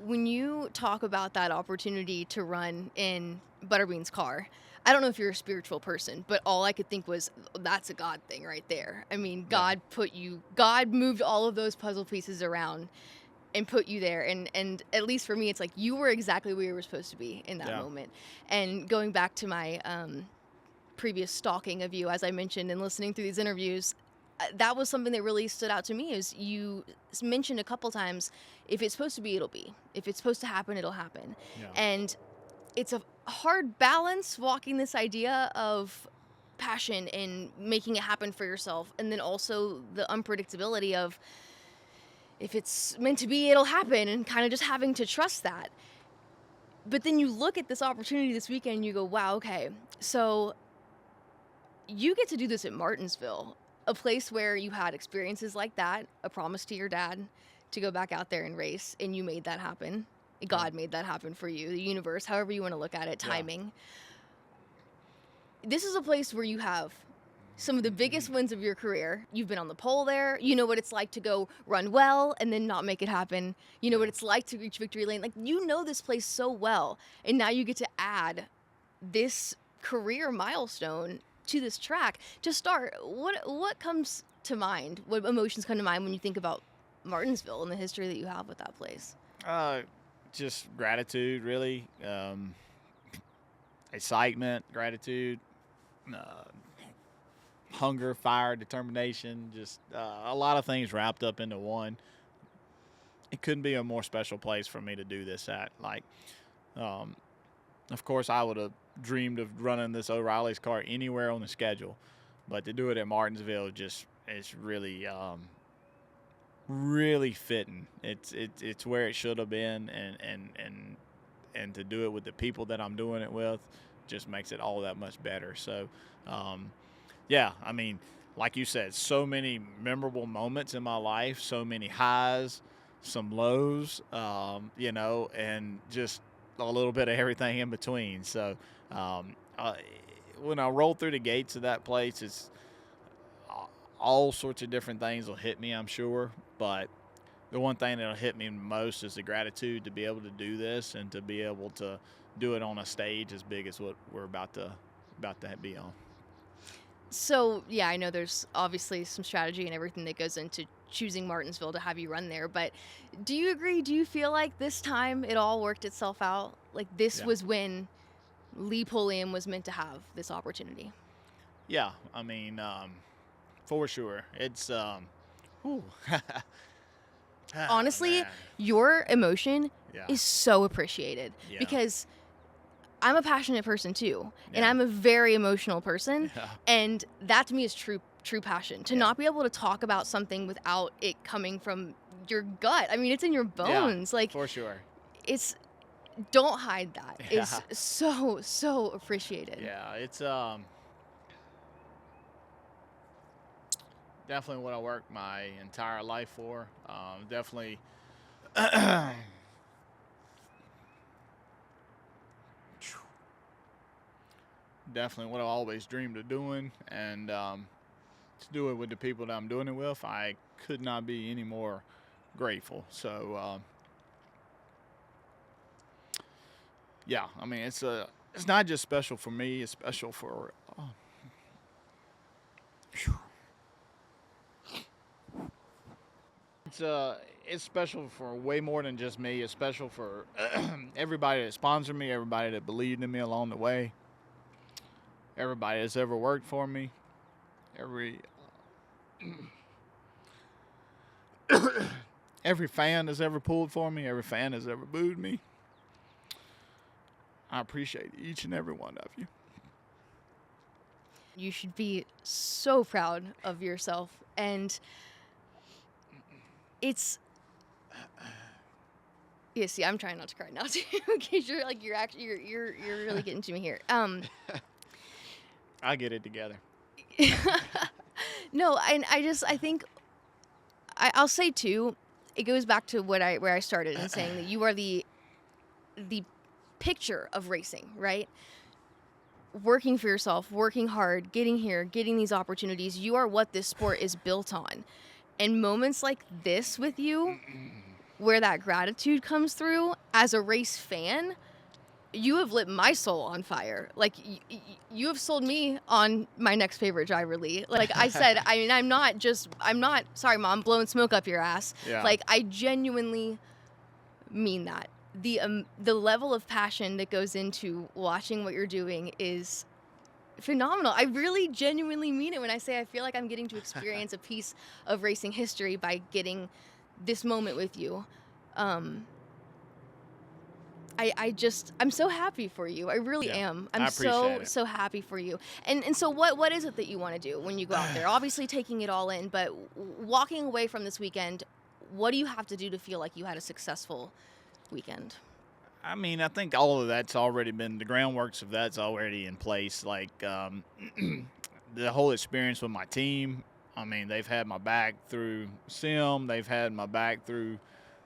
When you talk about that opportunity to run in Butterbean's car, I don't know if you're a spiritual person, but all I could think was, that's a God thing right there. I mean, Yeah. God moved all of those puzzle pieces around and put you there. And at least for me, it's like you were exactly where you were supposed to be in that Yeah. moment. And going back to my previous stalking of you, as I mentioned, and listening through these interviews, that was something that really stood out to me. Is you mentioned a couple times, if it's supposed to be, it'll be. If it's supposed to happen, it'll happen. Yeah. And it's a hard balance walking this idea of passion and making it happen for yourself, and then also the unpredictability of, if it's meant to be, it'll happen, and kind of just having to trust that. But then you look at this opportunity this weekend and you go, wow, okay, so you get to do this at Martinsville, a place where you had experiences like that, a promise to your dad to go back out there and race, and you made that happen. God made that happen for you, the universe, however you want to look at it, timing. This is a place where you have some of the biggest wins of your career. You've been on the pole there. You know what it's like to go run well and then not make it happen. You know what it's like to reach victory lane. Like, you know this place so well. And now you get to add this career milestone to this track. To start, what comes to mind? What emotions come to mind when you think about Martinsville and the history that you have with that place? Just gratitude, really. Excitement, gratitude, uh, hunger, fire, determination, just a lot of things wrapped up into one. It couldn't be a more special place for me to do this at. Like, of course, I would have dreamed of running this O'Reilly's car anywhere on the schedule, but to do it at Martinsville it's really really fitting. It's where it should have been, and to do it with the people that I'm doing it with just makes it all that much better. So, yeah, I mean, like you said, so many memorable moments in my life, so many highs, some lows, and just a little bit of everything in between. So, when I roll through the gates of that place, it's all sorts of different things will hit me, I'm sure. But the one thing that'll hit me most is the gratitude to be able to do this and to be able to do it on a stage as big as what we're about to be on. So, yeah, I know there's obviously some strategy and everything that goes into choosing Martinsville to have you run there, but do you agree? Do you feel like this time it all worked itself out? Like, this Yeah. was when Lee Pulliam was meant to have this opportunity? Yeah, I mean, for sure. It's whew. Honestly, Man. your emotion Yeah. is so appreciated Yeah. because I'm a passionate person too, and Yeah. I'm a very emotional person, Yeah. and that to me is true passion. To Yeah. not be able to talk about something without it coming from your gut. I mean, it's in your Yeah. bones. Like, For sure. it's don't hide that. Is Yeah. so appreciated. Yeah. It's definitely what I worked my entire life for. Definitely. Definitely what I always dreamed of doing, and to do it with the people that I'm doing it with, I could not be any more grateful. So yeah, I mean it's not just special for me; it's special for it's special for way more than just me. It's special for everybody that sponsored me, everybody that believed in me along the way, everybody that's ever worked for me, every every fan that's ever pulled for me, every fan that's ever booed me. I appreciate each and every one of you. You should be so proud of yourself, and it's yeah. See, I'm trying not to cry now too, because you're like you're really getting to me here. I get it together. No, and I think I'll say too. It goes back to where I started in saying that you are the picture of racing, right? Working for yourself, working hard, getting here, getting these opportunities. You are what this sport is built on. And moments like this with you, where that gratitude comes through as a race fan, you have lit my soul on fire. Like, you have sold me on my next favorite driver, Lee. Like I said, I mean, I'm not, sorry, Mom, blowing smoke up your ass. Yeah. Like, I genuinely mean that. The level of passion that goes into watching what you're doing is phenomenal. I really genuinely mean it when I say I feel like I'm getting to experience a piece of racing history by getting this moment with you. I'm so happy for you. I really am. I'm I appreciate it. so happy for you. And so what is it that you want to do when you go out there? Obviously taking it all in, but walking away from this weekend, what do you have to do to feel like you had a successful weekend? I mean, I think all of that's already been, the groundworks of that's already in place. Like the whole experience with my team, I mean, they've had my back through sim. They've had my back through,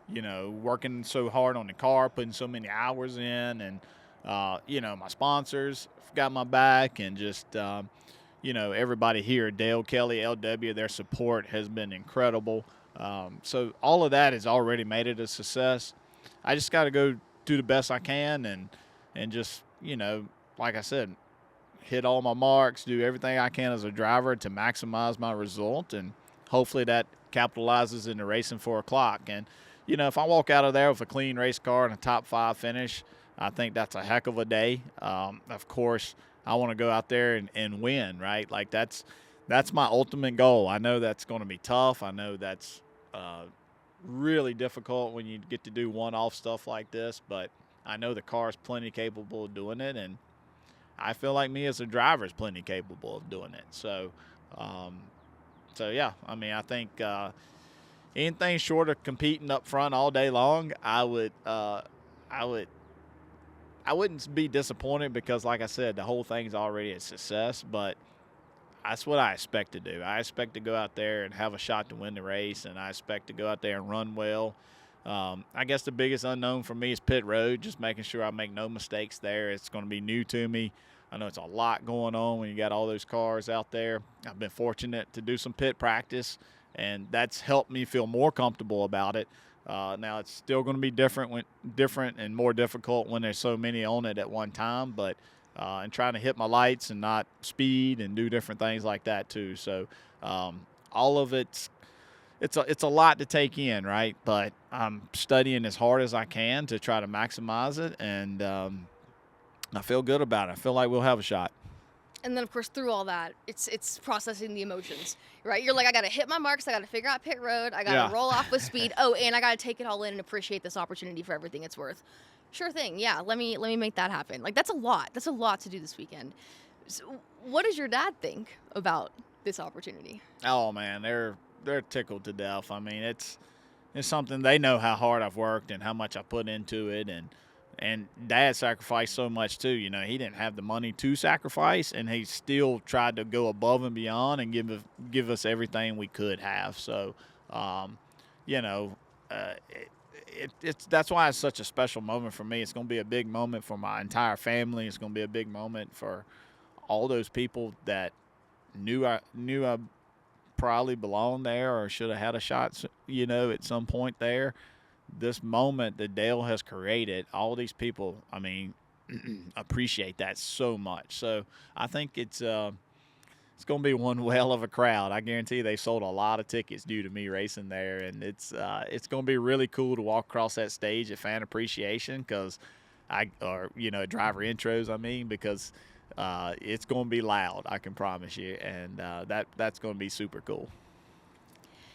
working so hard on the car, putting so many hours in. And, my sponsors got my back, and just, everybody here, Dale, Kelly, LW, their support has been incredible. So all of that has already made it a success. I just got to go do the best I can, and just, like I said, hit all my marks, do everything I can as a driver to maximize my result, and hopefully that capitalizes into racing 4 o'clock. And, if I walk out of there with a clean race car and a top 5 finish, I think that's a heck of a day. Of course, I want to go out there and win, right? Like that's my ultimate goal. I know that's going to be tough. I know that's really difficult when you get to do one-off stuff like this, but I know the car is plenty capable of doing it, and I feel like me as a driver is plenty capable of doing it. So yeah, I mean, I think anything short of competing up front all day long, I wouldn't be disappointed, because like I said, the whole thing's already a success. But that's what I expect to do. I expect to go out there and have a shot to win the race, and I expect to go out there and run well. I guess the biggest unknown for me is pit road, just making sure I make no mistakes there. It's going to be new to me. I know it's a lot going on when you got all those cars out there. I've been fortunate to do some pit practice, and that's helped me feel more comfortable about it. Now it's still going to be different and more difficult when there's so many on it at one time, but and trying to hit my lights and not speed and do different things like that too. So all of it's a lot to take in, right? But I'm studying as hard as I can to try to maximize it, and I feel good about it. I feel like we'll have a shot. And then, of course, through all that, it's processing the emotions, right? You're like, I got to hit my marks. I got to figure out pit road. I got to roll off with speed. Oh, and I got to take it all in and appreciate this opportunity for everything it's worth. Sure thing. Yeah, let me make that happen. Like that's a lot. That's a lot to do this weekend. So, what does your dad think about this opportunity? Oh man, they're tickled to death. I mean, it's something they know how hard I've worked and how much I put into it, and Dad sacrificed so much too. You know, he didn't have the money to sacrifice, and he still tried to go above and beyond and give us everything we could have. So, um, you know, it's that's why it's such a special moment for me. It's going to be a big moment for my entire family. It's going to be a big moment for all those people that knew I probably belonged there or should have had a shot, at some point there. This moment that Dale has created, all these people, I mean, appreciate that so much. So I think it's going to be one whale of a crowd. I guarantee they sold a lot of tickets due to me racing there, and it's going to be really cool to walk across that stage at fan appreciation driver intros. I mean, because it's going to be loud. I can promise you, and that's going to be super cool.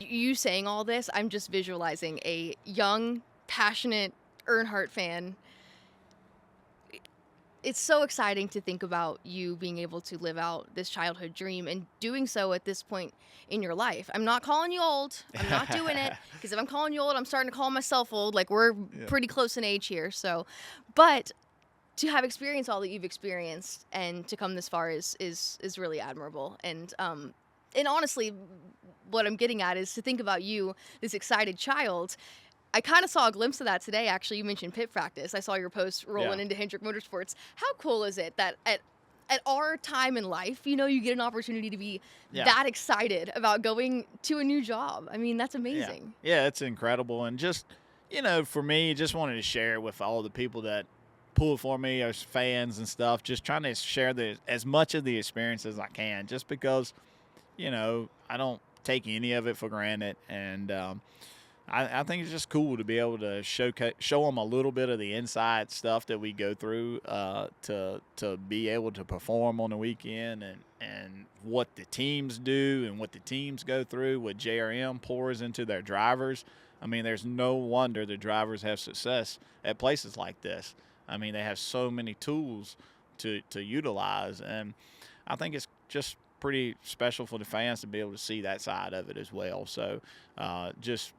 You saying all this, I'm just visualizing a young, passionate Earnhardt fan. It's so exciting to think about you being able to live out this childhood dream and doing so at this point in your life. I'm not calling you old. I'm not doing it because if I'm calling you old, I'm starting to call myself old. Like we're Yeah. pretty close in age here. So, but to have experienced all that you've experienced and to come this far is really admirable. And honestly, what I'm getting at is to think about you, this excited child. I kind of saw a glimpse of that today. Actually, you mentioned pit practice. I saw your post rolling Yeah. into Hendrick Motorsports. How cool is it that at our time in life, you get an opportunity to be Yeah. that excited about going to a new job? I mean, that's Yeah. amazing. Yeah, it's incredible. And just, for me, just wanted to share it with all the people that pull for me as fans and stuff, just trying to share as much of the experience as I can, just because, I don't take any of it for granted. And I think it's just cool to be able to show them a little bit of the inside stuff that we go through to be able to perform on the weekend, and what the teams do and what the teams go through, what JRM pours into their drivers. I mean, there's no wonder the drivers have success at places like this. I mean, they have so many tools to utilize, and I think it's just pretty special for the fans to be able to see that side of it as well. So just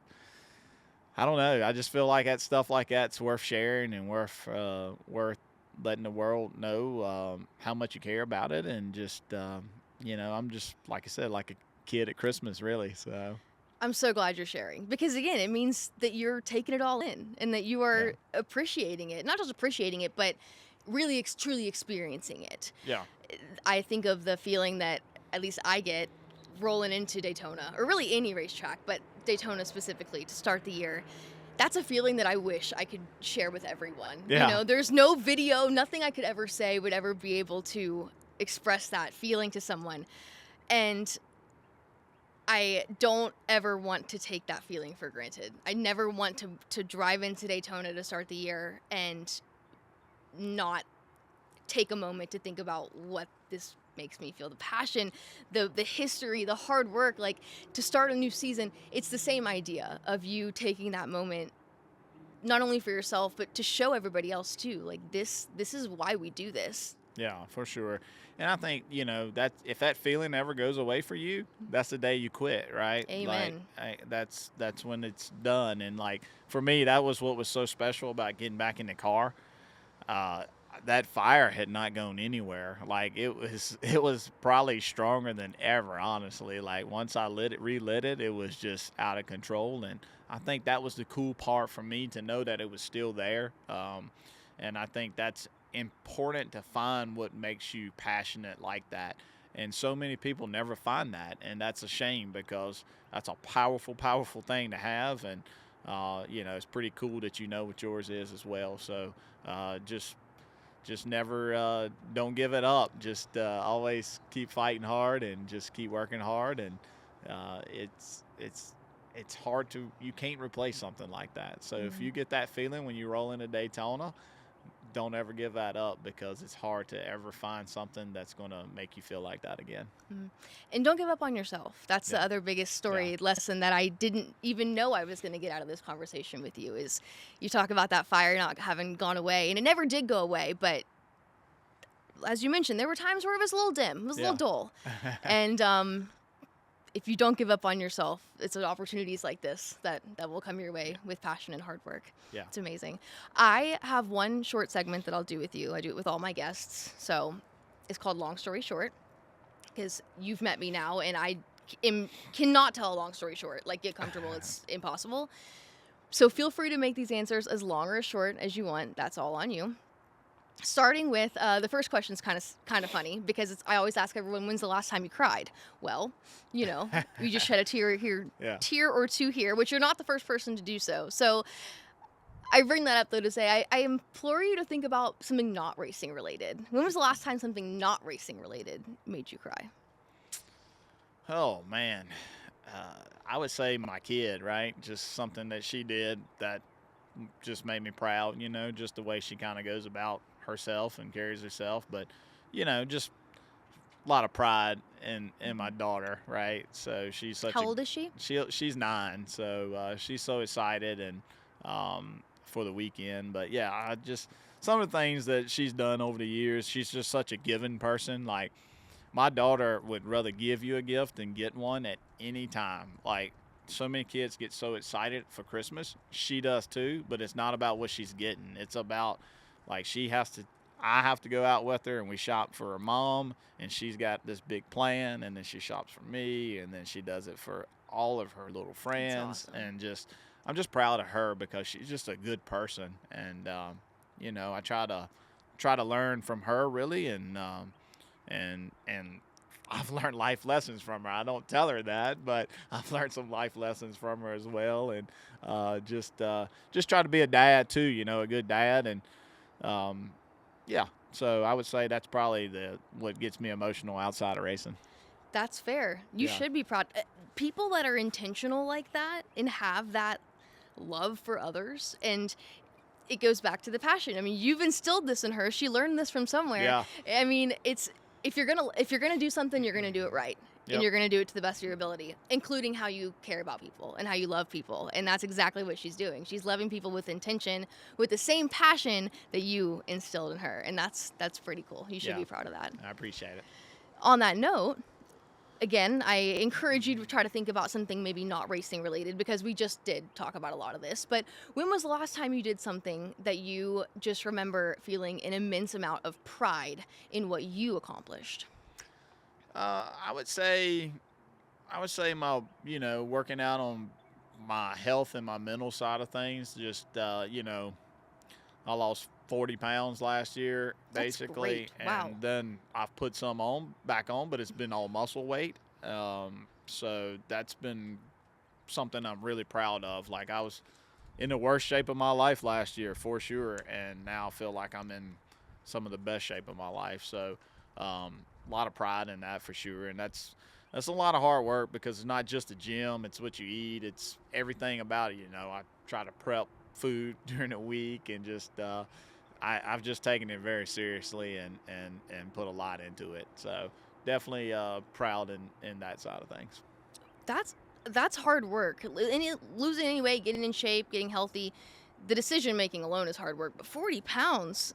I don't know. I just feel like that stuff like that's worth sharing and worth letting the world know how much you care about it, and just I'm just, like I said, like a kid at Christmas, really. So I'm so glad you're sharing because again, it means that you're taking it all in and that you yeah, are appreciating it. Not just appreciating it, but really truly experiencing it. yeah, I think of the feeling that at least I get rolling into Daytona, or really any racetrack, but Daytona specifically to start the year. That's a feeling that I wish I could share with everyone. yeah, There's no video, nothing I could ever say would ever be able to express that feeling to someone. And I don't ever want to take that feeling for granted. I never want to drive into Daytona to start the year and not take a moment to think about what this makes me feel. The passion, the history, the hard work, like to start a new season, it's the same idea of you taking that moment not only for yourself but to show everybody else too. Like this is why we do this. yeah, for sure. And I think that if that feeling ever goes away for you, that's the day you quit, right? Amen. That's when it's done. And like for me, that was what was so special about getting back in the car. Uh, that fire had not gone anywhere. Like it was probably stronger than ever, honestly. Like once I relit it, it was just out of control. And I think that was the cool part for me, to know that it was still there. And I think that's important, to find what makes you passionate like that. And so many people never find that, and that's a shame, because that's a powerful, powerful thing to have. And it's pretty cool that what yours is as well. So just never don't give it up. Just always keep fighting hard and just keep working hard. And it's hard you can't replace something like that. So if you get that feeling when you roll into Daytona, don't ever give that up, because it's hard to ever find something that's going to make you feel like that again. And don't give up on yourself. That's the Yeah. other biggest Yeah. story lesson that I didn't even know I was going to get out of this conversation with you is you talk about that fire not having gone away, and it never did go away, but as you mentioned, there were times where it was a little dim, it was a little Yeah. dull. And if you don't give up on yourself, it's opportunities like this that will come your way with passion and hard work. Yeah. It's amazing. I have one short segment that I'll do with you. I do it with all my guests. So it's called Long Story Short, because you've met me now and cannot tell a long story short. Like, get comfortable. It's impossible. So feel free to make these answers as long or as short as you want. That's all on you. Starting with the first question is kind of funny because I always ask everyone, when's the last time you cried? Well, you just shed a tear here, Yeah. tear or two here, which you're not the first person to do so. So I bring that up though to say I implore you to think about something not racing related. When was the last time something not racing related made you cry? Oh man, I would say my kid, right? Just something that she did that just made me proud. Just the way she kind of goes about herself and carries herself. But just a lot of pride in my daughter, right? So she's such How old is she? she's 9, so she's so excited and for the weekend. But yeah, I just some of the things that she's done over the years. She's just such a giving person. Like, my daughter would rather give you a gift than get one at any time. Like, so many kids get so excited for Christmas. She does too, but it's not about what she's getting. It's about, like, I have to go out with her and we shop for her mom, and she's got this big plan, and then she shops for me, and then she does it for all of her little friends. Awesome. And I'm just proud of her because she's just a good person. And, I try to learn from her really. And I've learned life lessons from her. I don't tell her that, but I've learned some life lessons from her as well. And just try to be a dad too. A good dad. And yeah, so I would say that's probably what gets me emotional outside of racing. That's fair. You Yeah. should be proud. People that are intentional like that and have that love for others, and it goes back to the passion. I mean, you've instilled this in her. She learned this from somewhere. Yeah. I mean, it's if you're gonna do something, you're gonna do it right, and Yep. you're gonna do it to the best of your ability, including how you care about people and how you love people. And that's exactly what she's doing. She's loving people with intention, with the same passion that you instilled in her, and that's pretty cool. You should Yeah. be proud of that. I appreciate it. On that note, again, I encourage you to try to think about something maybe not racing related, because we just did talk about a lot of this. But when was the last time you did something that you just remember feeling an immense amount of pride in what you accomplished? I would say my, working out on my health and my mental side of things. Just, I lost 40 pounds last year, That's basically. great. Wow. And then I've put some back on, but it's been all muscle weight. So that's been something I'm really proud of. Like, I was in the worst shape of my life last year, for sure. And now I feel like I'm in some of the best shape of my life. So, a lot of pride in that, for sure. And that's a lot of hard work, because it's not just the gym, it's what you eat, it's everything about it. I try to prep food during the week, and just I've just taken it very seriously and put a lot into it. So definitely proud in that side of things. That's hard work. Losing any weight, getting in shape, getting healthy, the decision making alone is hard work. But 40 pounds,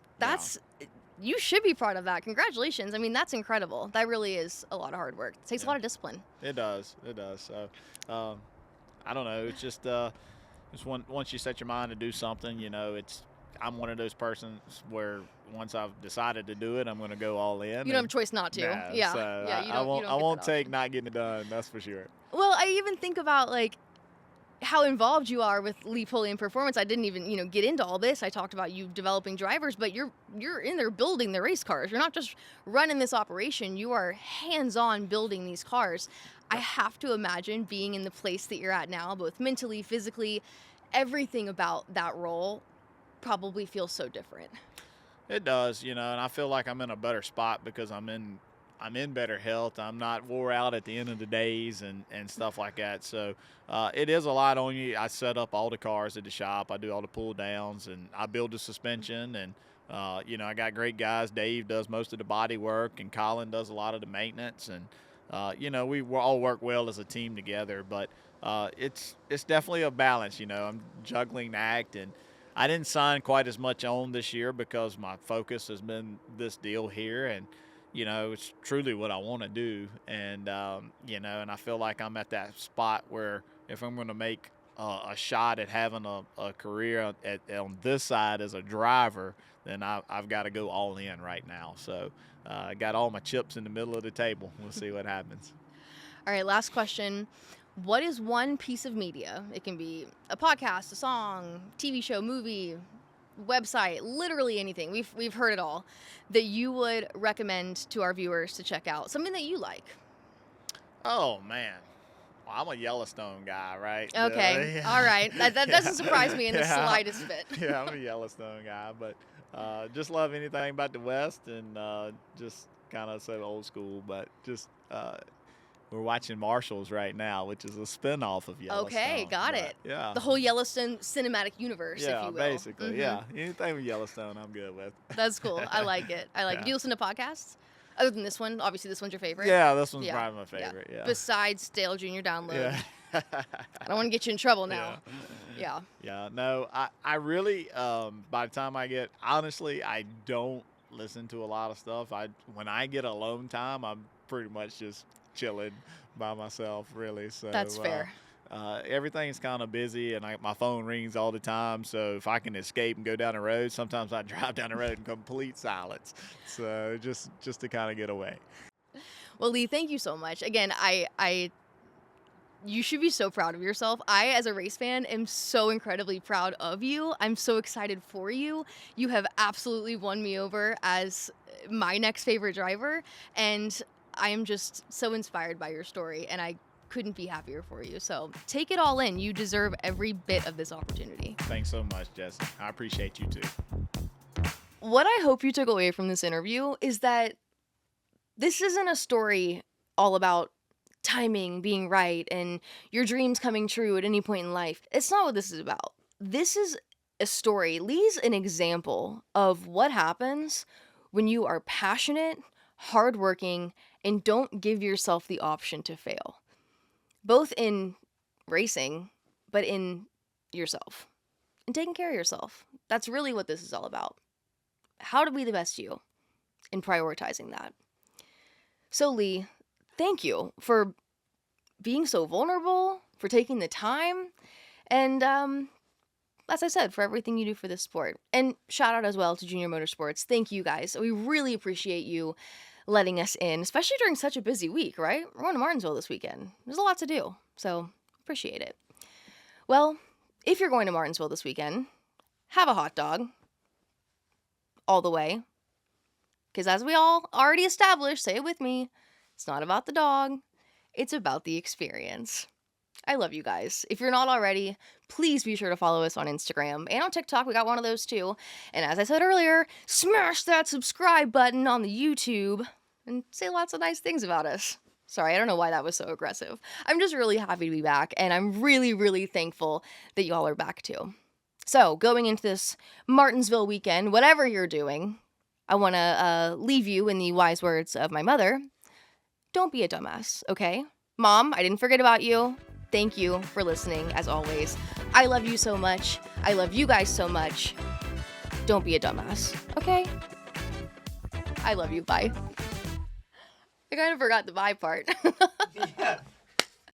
you should be proud of that. Congratulations. I mean, that's incredible. That really is a lot of hard work. It takes a lot of discipline. It does. So I don't know. It's just once you set your mind to do something, I'm one of those persons where once I've decided to do it, I'm going to go all in. You don't have a choice not to. Nah, Yeah. So Yeah. I won't. You I don't get won't that take option. not getting it done. That's for sure. Well, I even think about how involved you are with Lee Pulliam Performance. I didn't even, get into all this. I talked about you developing drivers, but you're in there building the race cars. You're not just running this operation. You are hands-on building these cars. I have to imagine being in the place that you're at now, both mentally, physically, everything about that role probably feels so different. It does, and I feel like I'm in a better spot because I'm in better health. I'm not wore out at the end of the days and stuff like that. So it is a lot on you. I set up all the cars at the shop. I do all the pull downs, and I build the suspension, and I got great guys. Dave does most of the body work, and Colin does a lot of the maintenance. And we all work well as a team together. But it's definitely a balance. I'm juggling the act, and I didn't sign quite as much on this year because my focus has been this deal here, and it's truly what I want to do. And and I feel like I'm at that spot where if I'm going to make a shot at having a career on this side as a driver, then I've got to go all in right now. So I got all my chips in the middle of the table. We'll see what happens. All right, last question. What is one piece of media? It can be a podcast, a song, TV show, movie, website, literally anything. We've heard it all that you would recommend to our viewers to check out. Something that you like. Oh man. Well, I'm a Yellowstone guy, right? Okay. Yeah. All right. That doesn't surprise me in the slightest bit. Yeah, I'm a Yellowstone guy, but just love anything about the West, and just kind of so old school. But just we're watching Marshalls right now, which is a spinoff of Yellowstone. Okay, got but, it. Yeah. The whole Yellowstone cinematic universe, if you will. Basically. Mm-hmm. Yeah. Anything with Yellowstone, I'm good with. That's cool. I like it. Yeah. Do you listen to podcasts? Other than this one, obviously this one's your favorite. Yeah, this one's probably my favorite. Yeah. Besides Dale Jr. Download. Yeah. I don't want to get you in trouble now. Yeah. Yeah. No, I really, by the time honestly, I don't listen to a lot of stuff. When I get alone time, I'm pretty much just chilling by myself, really. So that's fair. Everything's kind of busy, and my phone rings all the time. So if I can escape and go down the road, sometimes I drive down the road in complete silence. So just to kind of get away. Well, Lee, thank you so much. Again, you should be so proud of yourself. I, as a race fan, am so incredibly proud of you. I'm so excited for you. You have absolutely won me over as my next favorite driver, and I am just so inspired by your story, and I couldn't be happier for you. So take it all in. You deserve every bit of this opportunity. Thanks so much, Jesse. I appreciate you too. What I hope you took away from this interview is that this isn't a story all about timing being right and your dreams coming true at any point in life. It's not what this is about. This is a story. Lee's an example of what happens when you are passionate, hardworking, and don't give yourself the option to fail. Both in racing, but in yourself. And taking care of yourself. That's really what this is all about. How to be the best you and prioritizing that. So Lee, thank you for being so vulnerable, for taking the time, and as I said, for everything you do for this sport. And shout out as well to Junior Motorsports. Thank you guys. We really appreciate you letting us in, especially during such a busy week, right? We're going to Martinsville this weekend. There's a lot to do, so appreciate it. Well, if you're going to Martinsville this weekend, have a hot dog all the way. Because as we all already established, say it with me, it's not about the dog, it's about the experience. I love you guys. If you're not already, please be sure to follow us on Instagram and on TikTok. We got one of those too. And as I said earlier, smash that subscribe button on the YouTube and say lots of nice things about us. Sorry, I don't know why that was so aggressive. I'm just really happy to be back, and I'm really, really thankful that y'all are back too. So, going into this Martinsville weekend, whatever you're doing, I want to leave you in the wise words of my mother. Don't be a dumbass, okay? Mom, I didn't forget about you. Thank you for listening, as always. I love you so much. I love you guys so much. Don't be a dumbass, okay? I love you. Bye. I kind of forgot the bye part. Yeah.